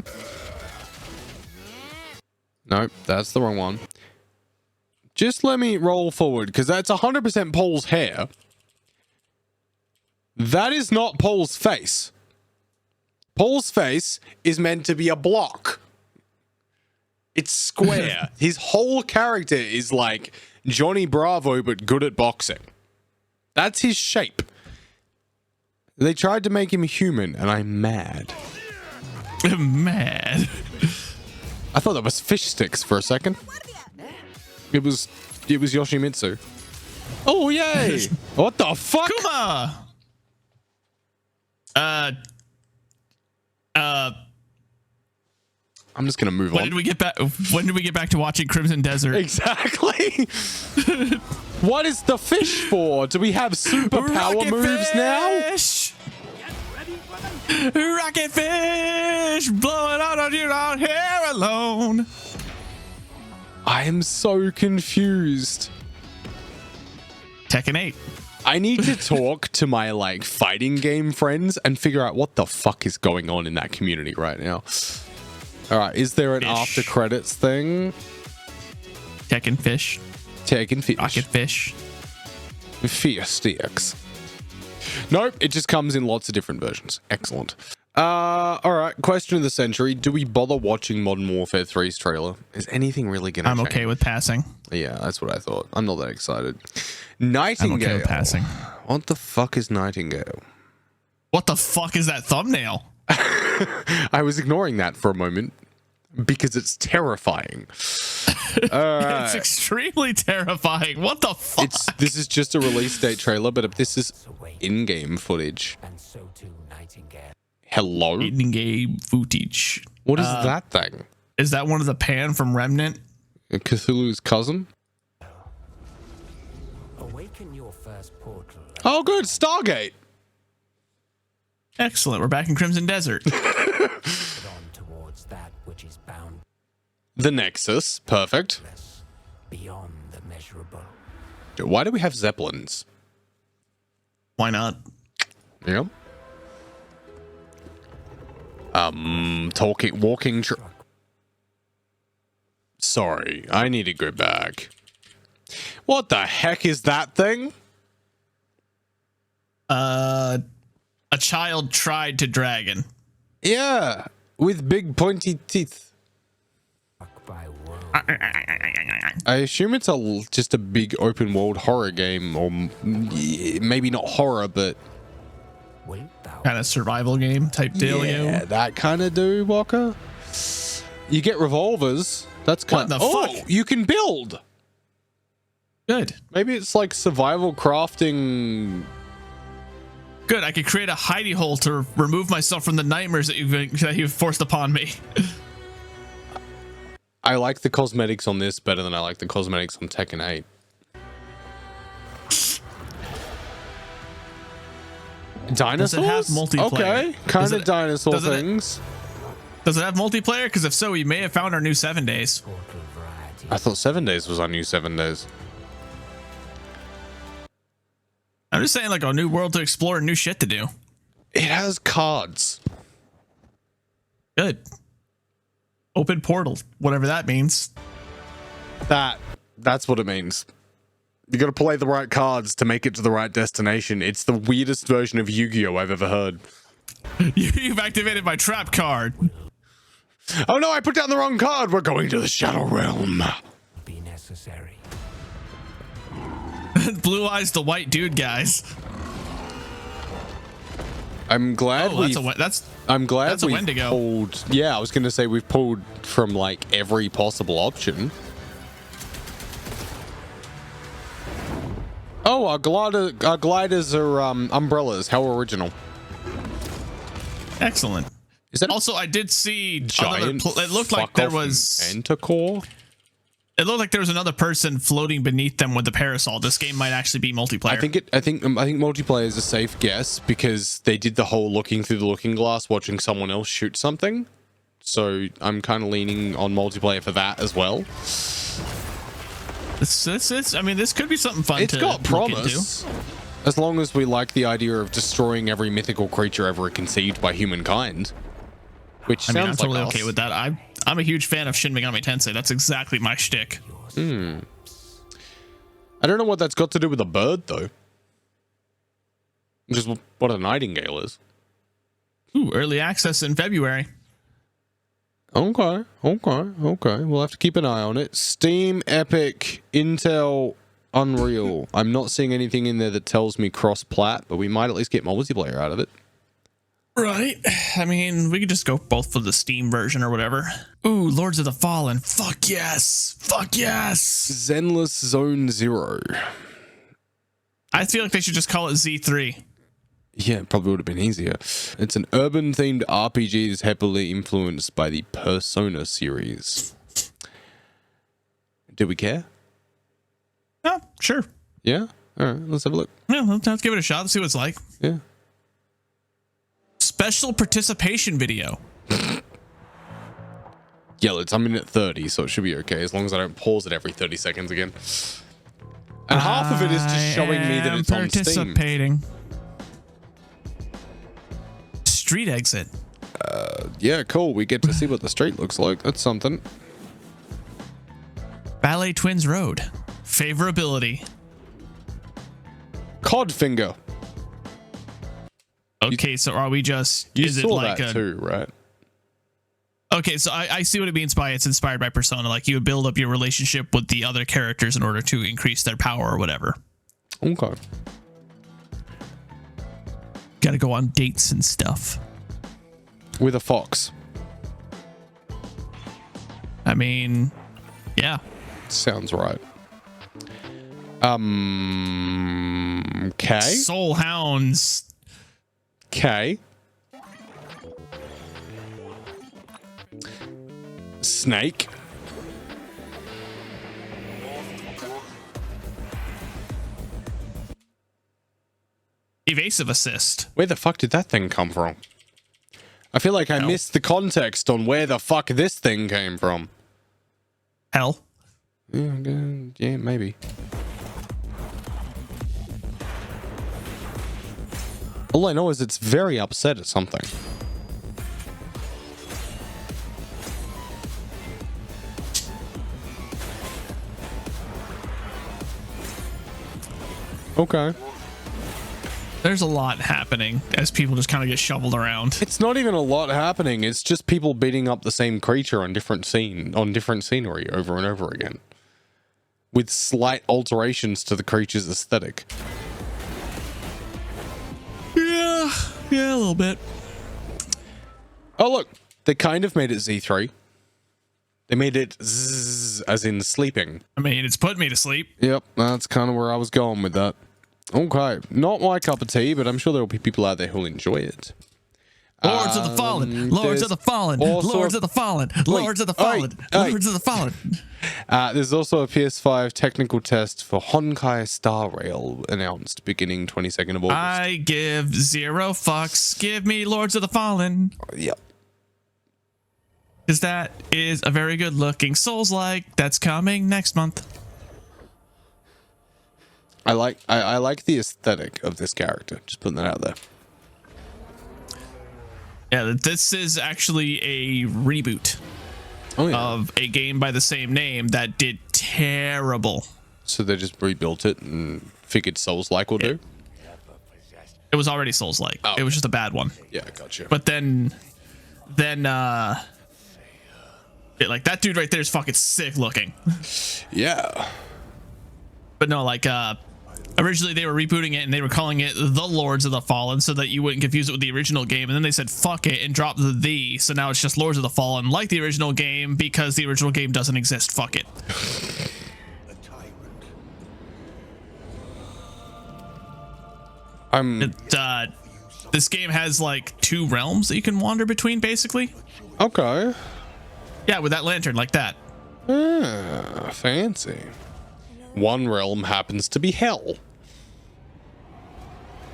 Nope, that's the wrong one. Just let me roll forward, because that's 100% Paul's hair. That is not Paul's face. Paul's face is meant to be a block. It's square. His whole character is like Johnny Bravo, but good at boxing. That's his shape. They tried to make him human, and I'm mad. Mad. I thought that was fish sticks for a second. It was Yoshimitsu. Oh yay! What the fuck? Kuma. I'm just gonna move When on. did we get back? When did we get back to watching Crimson Desert? Exactly. What is the fish for? Do we have superpower Rocket moves now? fish! Rocket fish blowing out on you out here alone. I am so confused. Tekken 8. I need to talk to my like fighting game friends and figure out what the fuck is going on in that community right now. All right, is there an Fish. after credits thing? Tekken fish. Tekken fish. Rocket fish. Fierce DX. Nope, it just comes in lots of different versions. Excellent. All right, question of the century. Do we bother watching Modern Warfare 3's trailer? Is anything really going to I'm change? okay with passing. Yeah, that's what I thought. I'm not that excited. I'm Nightingale. okay with passing. What the fuck is Nightingale? What the fuck is that thumbnail? I was ignoring that for a moment because it's terrifying. It's extremely terrifying. What the fuck? This is just a release date trailer, but this is in-game footage. And so too Nightingale. Hello? in-game footage. What is that thing? Is that one of the Pan from Remnant? Cthulhu's cousin? Awaken your first portal. Oh, good. Stargate. Excellent. We're back in Crimson Desert. On towards that which is boundless, The Nexus. Perfect. beyond the measurable. Why do we have Zeppelins? Why not? Yep. Walking. Sorry, I need to go back. What the heck is that thing? A child tried to dragon. Yeah, with big pointy teeth. Struck by woe. I assume it's just a big open world horror game, or maybe not horror, but Wilt thou Kind of survival game type dealio. yeah, that kind of do, Walker. You get revolvers. That's kind What of. the Oh, fuck? you can build. Good. Maybe it's like survival crafting. Good. I could create a hidey hole to remove myself from the nightmares that you've forced upon me. I like the cosmetics on this better than I like the cosmetics on Tekken 8. Dinosaurs? Does it have multiplayer? Okay, kind of dinosaur does it- things. Does it have multiplayer? Because if so, we may have found our new 7 days. portal variety? I thought 7 days was our new 7 days. I'm just saying, like, a new world to explore and new shit to do. It has cards. Good. Open portal, whatever that means. That's what it means. You got to play the right cards to make it to the right destination. It's the weirdest version of Yu-Gi-Oh I've ever heard. You've activated my trap card. Oh no, I put down the wrong card. We're going to the Shadow Realm. Be necessary. Blue eyes, the white dude, guys. I'm glad Oh, I'm glad that's a we've Wendigo. pulled. Yeah, I was going to say we've pulled from like every possible option. Oh, our gliders are umbrellas. How original. excellent. Is that Also, I did see giant? it looked like there was Entacore. it looked like there was another person floating beneath them with the parasol. This game might actually be multiplayer. I think multiplayer is a safe guess because they did the whole looking through the looking glass, watching someone else shoot something. So I'm kind of leaning on multiplayer for that as well. I mean, this could be something fun. It's to got look into. promise. As long as we like the idea of destroying every mythical creature ever conceived by humankind. Which I mean, I'm sounds totally like okay us. with that. I'm a huge fan of Shin Megami Tensei. That's exactly my shtick. I don't know what that's got to do with a bird, though. Which is what a nightingale is. Ooh, early access in February. Okay. We'll have to keep an eye on it. Steam, Epic, Intel, Unreal. I'm not seeing anything in there that tells me cross-plat, but we might at least get multiplayer out of it. Right. I mean, we could just go both for the Steam version or whatever. Ooh, Lords of the Fallen. Fuck yes. Fuck yes. Zenless Zone Zero. I feel like they should just call it Z3. Yeah, it probably would have been easier. It's an urban-themed RPG that's heavily influenced by the Persona series. Do we care? Oh, sure. Yeah? All right, let's have a look. Yeah, let's give it a shot. Let's see what it's like. Yeah. Special participation video. Yeah, I'm in at 30, so it should be okay, as long as I don't pause it every 30 seconds again. And half of it is just showing me that it's on Steam. Participating. Street exit. Yeah, cool. We get to see what the street looks like. That's something. Ballet Twins Road. Favorability. Codfinger. Okay, so are we just... You is saw it like that a, too, right? Okay, so I see what it means by it's inspired by Persona. Like you would build up your relationship with the other characters in order to increase their power or whatever. Okay. Gotta go on dates and stuff. With a fox. I mean, yeah. Sounds right. Okay. Soul Hounds. Okay. Snake. Evasive assist. Where the fuck did that thing come from? I feel like I missed the context on where the fuck this thing came from. Hell. Yeah, maybe. All I know is it's very upset at something. Okay. There's a lot happening as people just kind of get shoveled around. It's not even a lot happening. It's just people beating up the same creature on different scenery over and over again, with slight alterations to the creature's aesthetic. Yeah, a little bit. Oh look, they kind of made it Z3. They made it zzz, as in sleeping. I mean, it's put me to sleep. Yep, that's kind of where I was going with that. Okay, not my cup of tea, but I'm sure there will be people out there who'll enjoy it. Lords of the Fallen, Lords of the Fallen, Lords of the Fallen, Lords of the Fallen, Lords of the Fallen. There's also a PS5 technical test for Honkai Star Rail announced beginning 22nd of August. I give 0 fucks. Give me Lords of the Fallen. Yep. Because that is a very good looking Souls-like that's coming next month. I like the aesthetic of this character. Just putting that out there. Yeah, this is actually a reboot of a game by the same name that did terrible. So they just rebuilt it and figured Souls-like will do? It was already Souls-like. Oh. It was just a bad one. Yeah, gotcha. But then like that dude right there is fucking sick looking. Yeah. But no, like originally they were rebooting it and they were calling it The Lords of the Fallen so that you wouldn't confuse it with the original game, and then they said fuck it and dropped the so now it's just Lords of the Fallen like the original game because the original game doesn't exist. Fuck it. This game has like 2 realms that you can wander between basically. Okay. Yeah, with that lantern like that. Ah, fancy. One realm happens to be hell.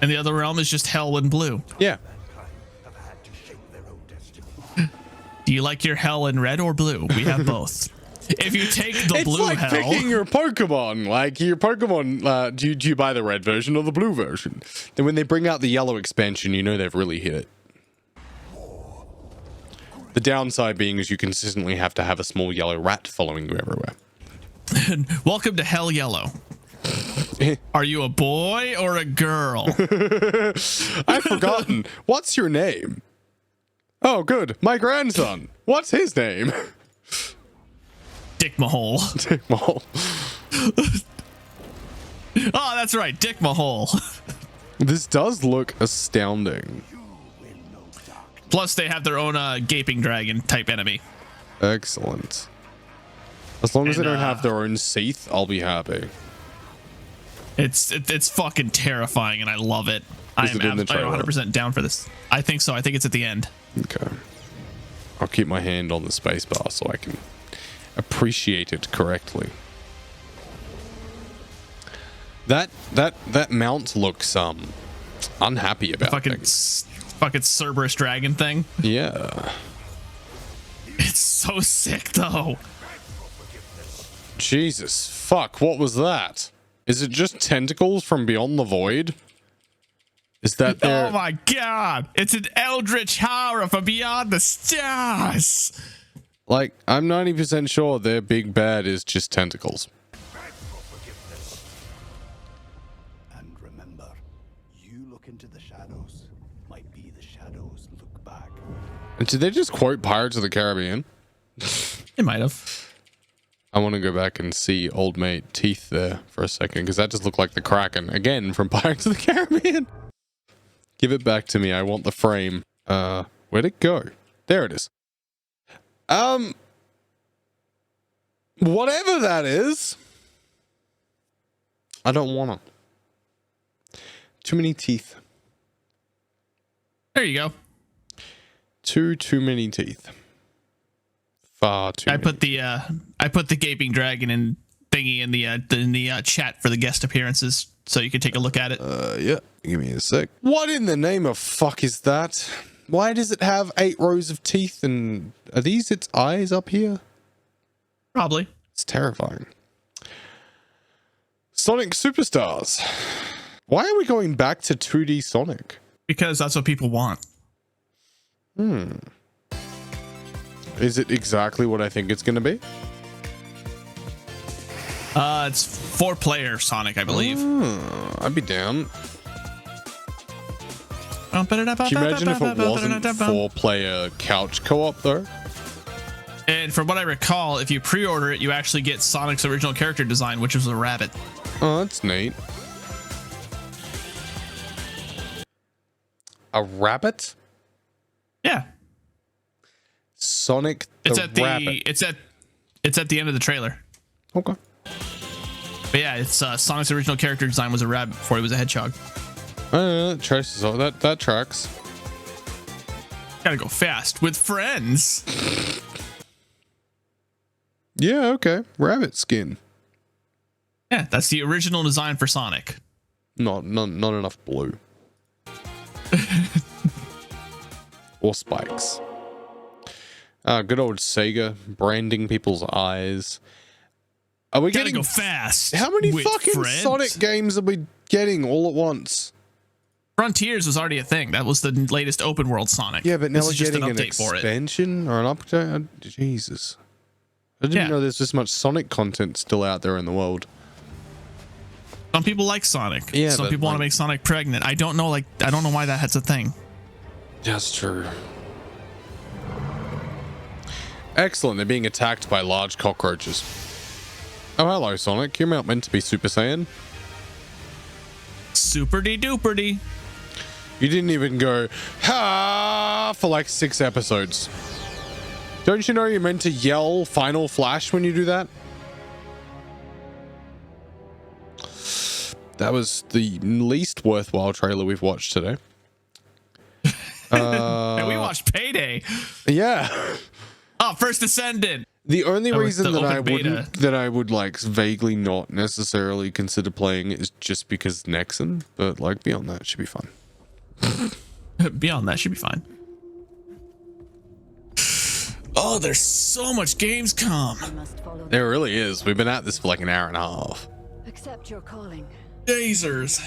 And the other realm is just hell in blue. Yeah. Do you like your hell in red or blue? We have both. If you take the It's blue like hell, picking your Pokemon. Like your Pokemon, do you buy the red version or the blue version? Then when they bring out the yellow expansion, you know they've really hit it. The downside being is you consistently have to have a small yellow rat following you everywhere. welcome to Hell Yellow. Are you a boy or a girl? I've forgotten. What's your name? Oh, good. My grandson. What's his name? Dick Mahole. Dick Mole. Oh, that's right. Dick Mahole. This does look astounding. Plus, they have their own gaping dragon type enemy. Excellent. As long as they And, don't have their own Seath, I'll be happy. It's fucking terrifying, and I love it. Is it in the trailer? 100% down for this. I think so. I think it's at the end. Okay. I'll keep my hand on the spacebar so I can appreciate it correctly. That mount looks unhappy about Fucking Cerberus dragon thing. Yeah. It's so sick though. Jesus fuck, what was that? Is it just tentacles from beyond the void? Is that their... Oh my god! It's an eldritch horror from beyond the stars. Like, I'm 90% sure their big bad is just tentacles. And remember, you look into the shadows, might be the shadows look back. And did they just quote Pirates of the Caribbean? It might have. I want to go back and see old mate Teeth there for a second, because that just looked like the Kraken again from Pirates of the Caribbean. Give it back to me. I want the frame. Where'd it go? There it is. Whatever that is. I don't wanna. Too many teeth. There you go. Too many teeth. Far too many. I put the gaping dragon and thingy in the chat for the guest appearances, so you can take a look at it. Yeah. Give me a sec. What in the name of fuck is that? Why does it have 8 rows of teeth, and are these its eyes up here? Probably. It's terrifying. Sonic Superstars. Why are we going back to 2D Sonic? Because that's what people want. Is it exactly what I think it's going to be? It's 4-player Sonic, I believe. I'd be down. Can you imagine if it wasn't 4-player couch co-op though? And from what I recall, if you pre-order it, you actually get Sonic's original character design, which was a rabbit. Oh, that's neat. A rabbit? Yeah. Sonic the Rabbit. It's at the end of the trailer. Okay. But yeah, it's Sonic's original character design was a rabbit before he was a hedgehog. That tracks. Gotta go fast with friends. Yeah, okay. Rabbit skin. Yeah, that's the original design for Sonic. Not enough blue. Or spikes. Good old Sega branding people's eyes. Are we Gotta getting go fast? How many with fucking friends? Sonic games are we getting all at once? Frontiers was already a thing. That was the latest open world Sonic. Yeah, but now This we're is just getting an update for it. expansion or an update. Jesus, I didn't know there's this much Sonic content still out there in the world. Some people like Sonic. Yeah, some but people want to like- make Sonic pregnant. I don't know why that's a thing. That's true. Excellent. They're being attacked by large cockroaches. Oh, hello, Sonic. You're not meant to be Super Saiyan. Super-de-duper-de. You didn't even go, ha, for like 6 episodes. Don't you know you're meant to yell Final Flash when you do that? That was the least worthwhile trailer we've watched today. And we watched Payday. Yeah. Oh, First Descendant. The only was reason the that open I would like vaguely not necessarily consider playing it is just because Nexon, but like beyond that, it should be fun. Beyond that, should be fine. Oh, there's so much GAMEScom. There really is. We've been at this for like an hour and a half. Accept your calling. Lasers,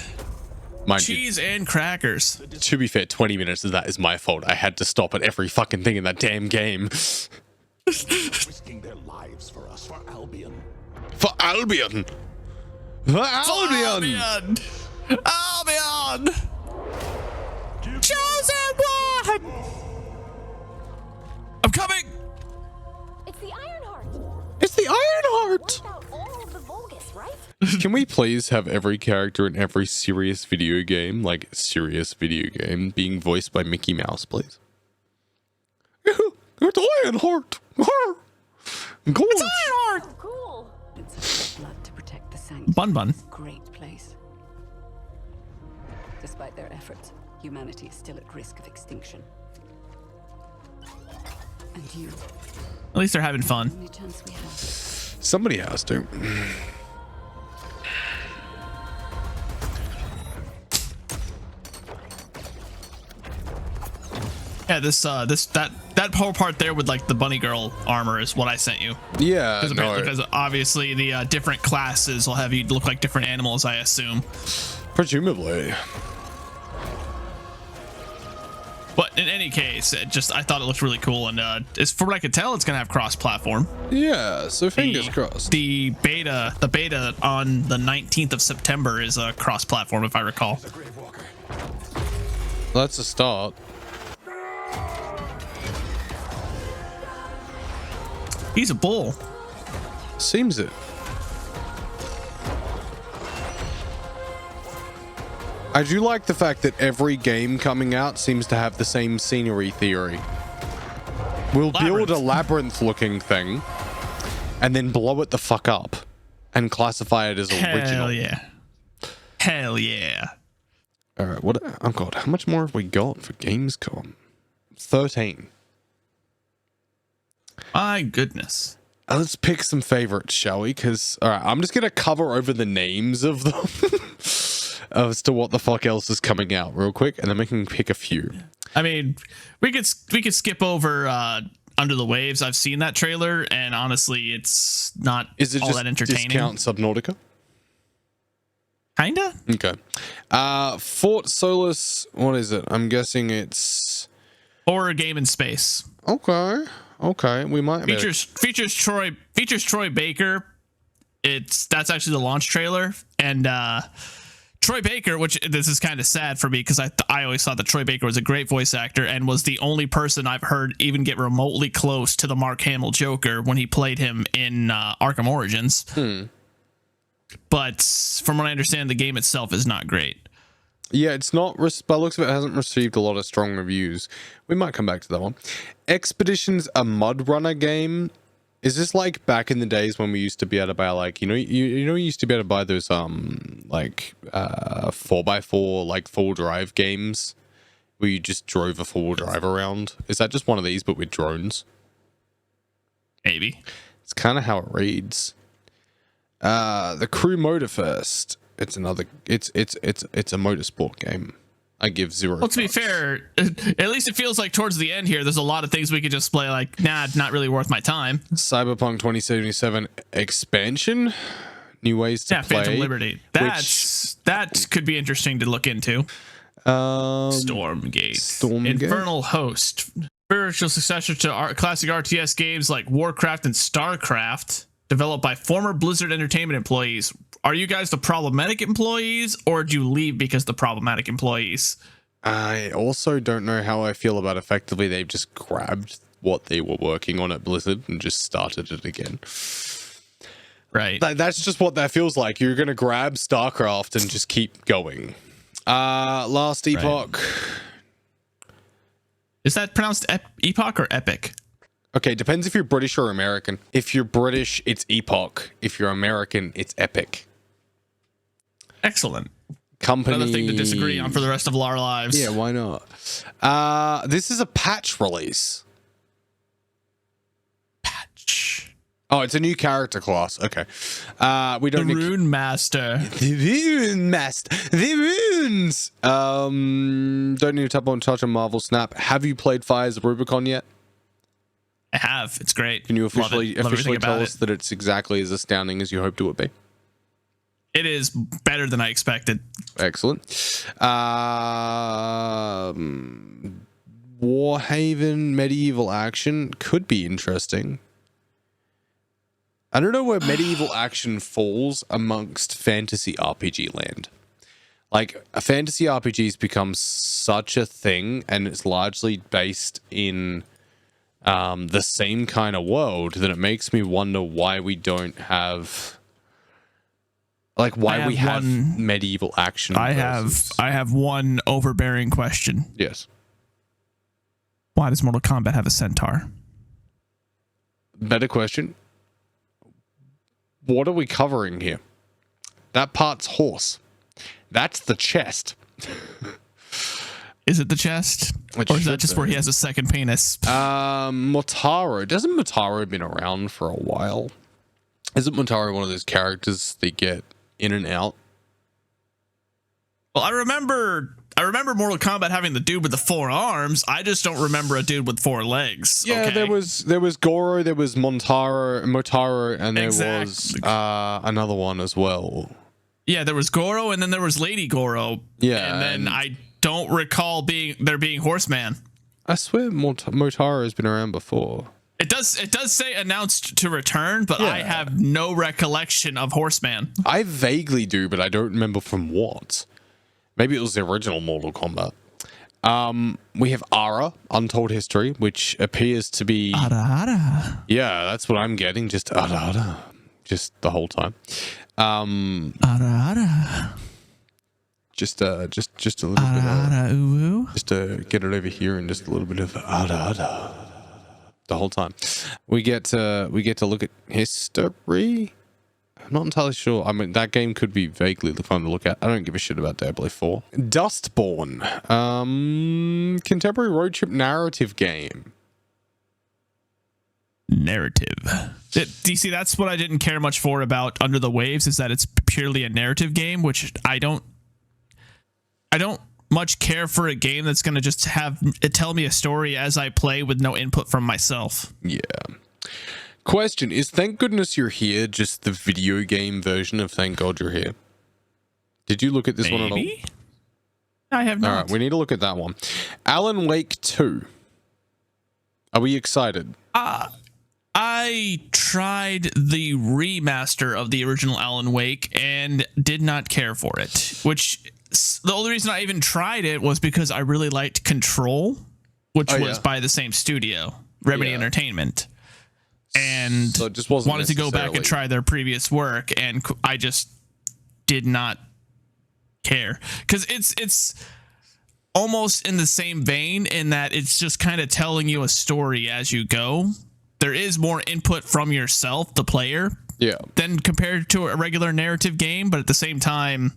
Mind you, cheese, and crackers. to be fair, 20 minutes of that is my fault. I had to stop at every fucking thing in that damn game. Risking their lives for us, for Albion. For Albion! For Albion! Albion! Chosen one! I'm coming! It's the Ironheart. It's the Ironheart! Without all of the Vulgus, right? Can we please have every character in every serious video game, being voiced by Mickey Mouse, please? It's Ironheart. It's Ironheart. Oh, cool. It's blood to protect the sanctuary. Bun Bun. Great place. Despite their efforts, humanity is still at risk of extinction. And you, At least they're having fun. only chance we have. Somebody has to. Yeah, that whole part there with like the bunny girl armor is what I sent you. Yeah, Because obviously the different classes will have you look like different animals, I assume. Presumably. But in any case, I thought it looked really cool, and as for what I could tell, it's gonna have cross-platform. Yeah, so fingers crossed. The beta on the 19th of September is a cross-platform, if I recall. That's a start. He's a bull. Seems it. I do like the fact that every game coming out seems to have the same scenery theory. We'll build a labyrinth-looking thing and then blow it the fuck up and classify it as original. Hell yeah. Hell yeah. All right, what? Oh god, how much more have we got for Gamescom? 13. My goodness. Let's pick some favorites, shall we? Because, all right, I'm just going to cover over the names of them as to what the fuck else is coming out real quick, and then we can pick a few. I mean, we could skip over Under the Waves. I've seen that trailer, and honestly, it's not all that entertaining. Discount Subnautica? Kinda? Okay. Fort Solis, what is it? I'm guessing it's... Horror game in space. Okay, we might features Troy Baker. That's actually the launch trailer, and Troy Baker, which this is kind of sad for me because I always thought that Troy Baker was a great voice actor and was the only person I've heard even get remotely close to the Mark Hamill Joker when he played him in Arkham Origins. But from what I understand, the game itself is not great. Yeah, it's not, by the looks of it, hasn't received a lot of strong reviews. We might come back to that one. Expedition's a mud runner game. Is this like back in the days when we used to be able to buy, like, you used to be able to buy those, 4x4, like, full drive games where you just drove a full drive around? Is that just one of these, but with drones? Maybe. It's kind of how it reads. The Crew Motorfest. It's a motorsport game. I give 0. Well, to be fair, at least it feels like towards the end here, there's a lot of things we could just play like, nah, not really worth my time. Cyberpunk 2077 expansion. New ways to play. Phantom Liberty. That could be interesting to look into. Stormgate. Infernal Host. Spiritual successor to classic RTS games like Warcraft and StarCraft, developed by former Blizzard Entertainment employees. Are you guys the problematic employees, or do you leave because the problematic employees? I also don't know how I feel about effectively they've just grabbed what they were working on at Blizzard and just started it again. Right. That's just what that feels like. You're going to grab StarCraft and just keep going. Last Epoch. Right. Is that pronounced Epoch or Epic? Okay, depends if you're British or American. If you're British, it's Epoch. If you're American, it's Epic. Excellent. Company... Another thing to disagree on for the rest of our lives. Yeah, why not? This is a patch release. Patch. Oh, it's a new character class. Okay. We don't the Rune Master. The Rune Master. The runes. Don't need to touch on Marvel Snap. Have you played Fires of Rubicon yet? I have. It's great. Can you officially tell us it. that it's exactly as astounding as you hoped it would be? It is better than I expected. Excellent. Warhaven Medieval Action could be interesting. I don't know where medieval action falls amongst fantasy RPG land. Like, a fantasy RPG's become such a thing, and it's largely based in the same kind of world that it makes me wonder why we don't have, like, why we have medieval action. I have one overbearing question. Yes. Why does Mortal Kombat have a centaur? Better question. What are we covering here? That part's horse. That's the chest. Is it the chest? It Or is that should just be. where he has a second penis? Motaro. Doesn't Motaro been around for a while? Isn't Motaro one of those characters that get in and out? Well, I remember Mortal Kombat having the dude with the 4 arms. I just don't remember a dude with 4 legs. Yeah, okay? there was Goro, there was Motaro, and there was Exactly. another one as well. Yeah, there was Goro, and then there was Lady Goro. Yeah, and then and- I don't recall there being Horseman. I swear Motaro has been around before. It does say announced to return, but I Yeah. have no recollection of Horseman. I vaguely do, but I don't remember from what. Maybe it was the original Mortal Kombat. We have Ara, Untold History, which appears to be... Ara. Yeah, that's what I'm getting. Just Ara. Just the whole time. Ara. Just a little bit of... Ara. Ooh. Just to get it over here and just a little bit of Ara. The whole time. We get to look at history. I'm not entirely sure. I mean, that game could be vaguely fun to look at. I don't give a shit about Diablo 4. Dustborn. Contemporary road trip narrative game. Narrative. Do you see, that's what I didn't care much for about Under the Waves, is that it's purely a narrative game, which I don't much care for a game that's going to just have it tell me a story as I play with no input from myself. Yeah. Question is, Thank Goodness You're Here just the video game version of Thank God You're Here? Did you look at this one at all? Maybe? I have All not. right, we need to look at that one. Alan Wake 2. Are we excited? I tried the remaster of the original Alan Wake and did not care for it, which the only reason I even tried it was because I really liked Control, which was by the same studio, Remedy Yeah. Entertainment. And So it just wasn't wanted to go back and necessarily- try their previous work, and I just did not care, because it's almost in the same vein in that it's just kind of telling you a story as you go. There is more input from yourself, the player, Yeah. than compared to a regular narrative game, but at the same time,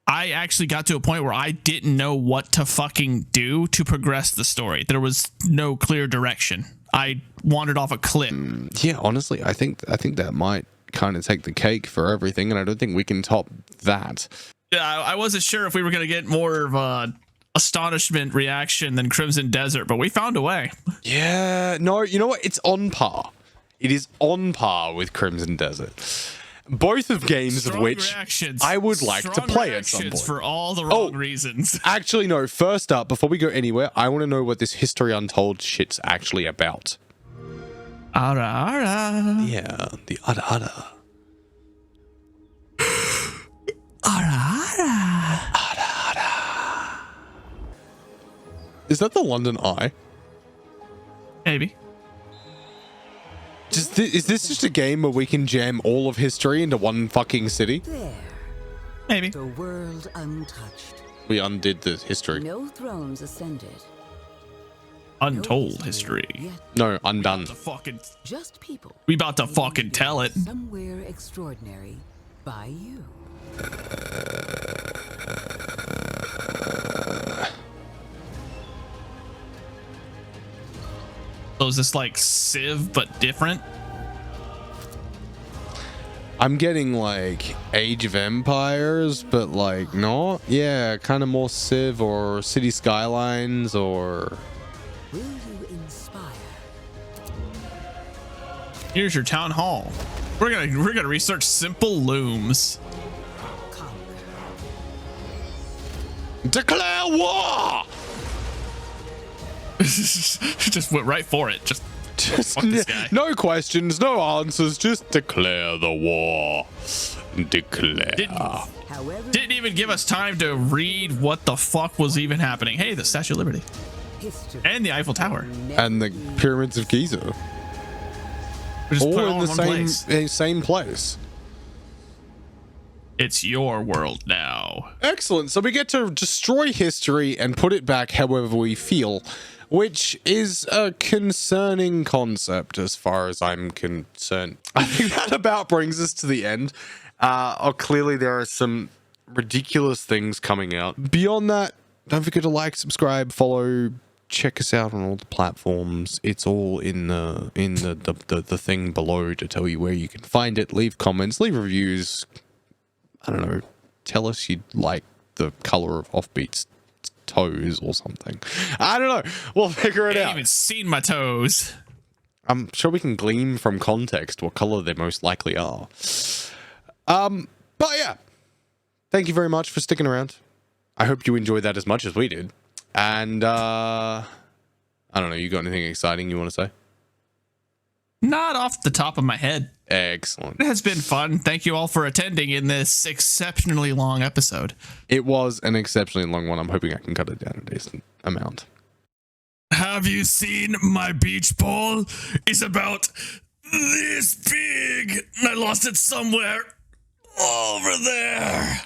I actually got to a point where I didn't know what to fucking do to progress the story. There was no clear direction. I wandered off a cliff. Yeah, honestly, I think that might kind of take the cake for everything, and I don't think we can top that. Yeah, I wasn't sure if we were going to get more of a astonishment reaction than Crimson Desert, but we found a way. Yeah, no, you know what? It's on par. It is on par with Crimson Desert. Both of games of Strong which reactions. I would like to Strong play at some reactions point. for all the wrong reasons. Actually, no. First up, before we go anywhere, I want to know what this History Untold shit's actually about. Ara, ara. Yeah, the Ada Ada. Ara, ara. Is that the London Eye? Maybe. Is this just a game where we can jam all of history into one fucking city? There, Maybe. the world untouched. We undid the history. No thrones ascended. Untold history. Yet No, undone. just people. We about to fucking tell it. Somewhere extraordinary by you. So is this like Civ but different? I'm getting like Age of Empires, but like not. Yeah, kind of more Civ or City Skylines or. Will you inspire? Here's your town hall. We're gonna research simple looms. Conquer. Declare war! Just went right for it. Just fuck this guy. No questions, no answers, just declare the war. Declare. However, Didn't even give us time to read what the fuck was even happening. Hey, the Statue of Liberty history and the Eiffel Tower. And the Pyramids of Giza. We just All put it in all the in one same place. same place. It's your world now. Excellent. So we get to destroy history and put it back however we feel, which is a concerning concept as far as I'm concerned. I think that about brings us to the end. Clearly there are some ridiculous things coming out. Beyond that, don't forget to like, subscribe, follow, check us out on all the platforms. It's all in the thing below to tell you where you can find it. Leave comments, leave reviews. I don't know. Tell us you like the color of Offbeat's toes or something. I don't know. We'll figure it I out. haven't even seen my toes. I'm sure we can glean from context what color they most likely are. But yeah, thank you very much for sticking around. I hope you enjoyed that as much as we did. And I don't know, you got anything exciting you want to say? Not off the top of my head. Excellent. It has been fun. Thank you all for attending in this exceptionally long episode. It was an exceptionally long one. I'm hoping I can cut it down a decent amount. Have you seen my beach ball? It's about this big. I lost it somewhere over there.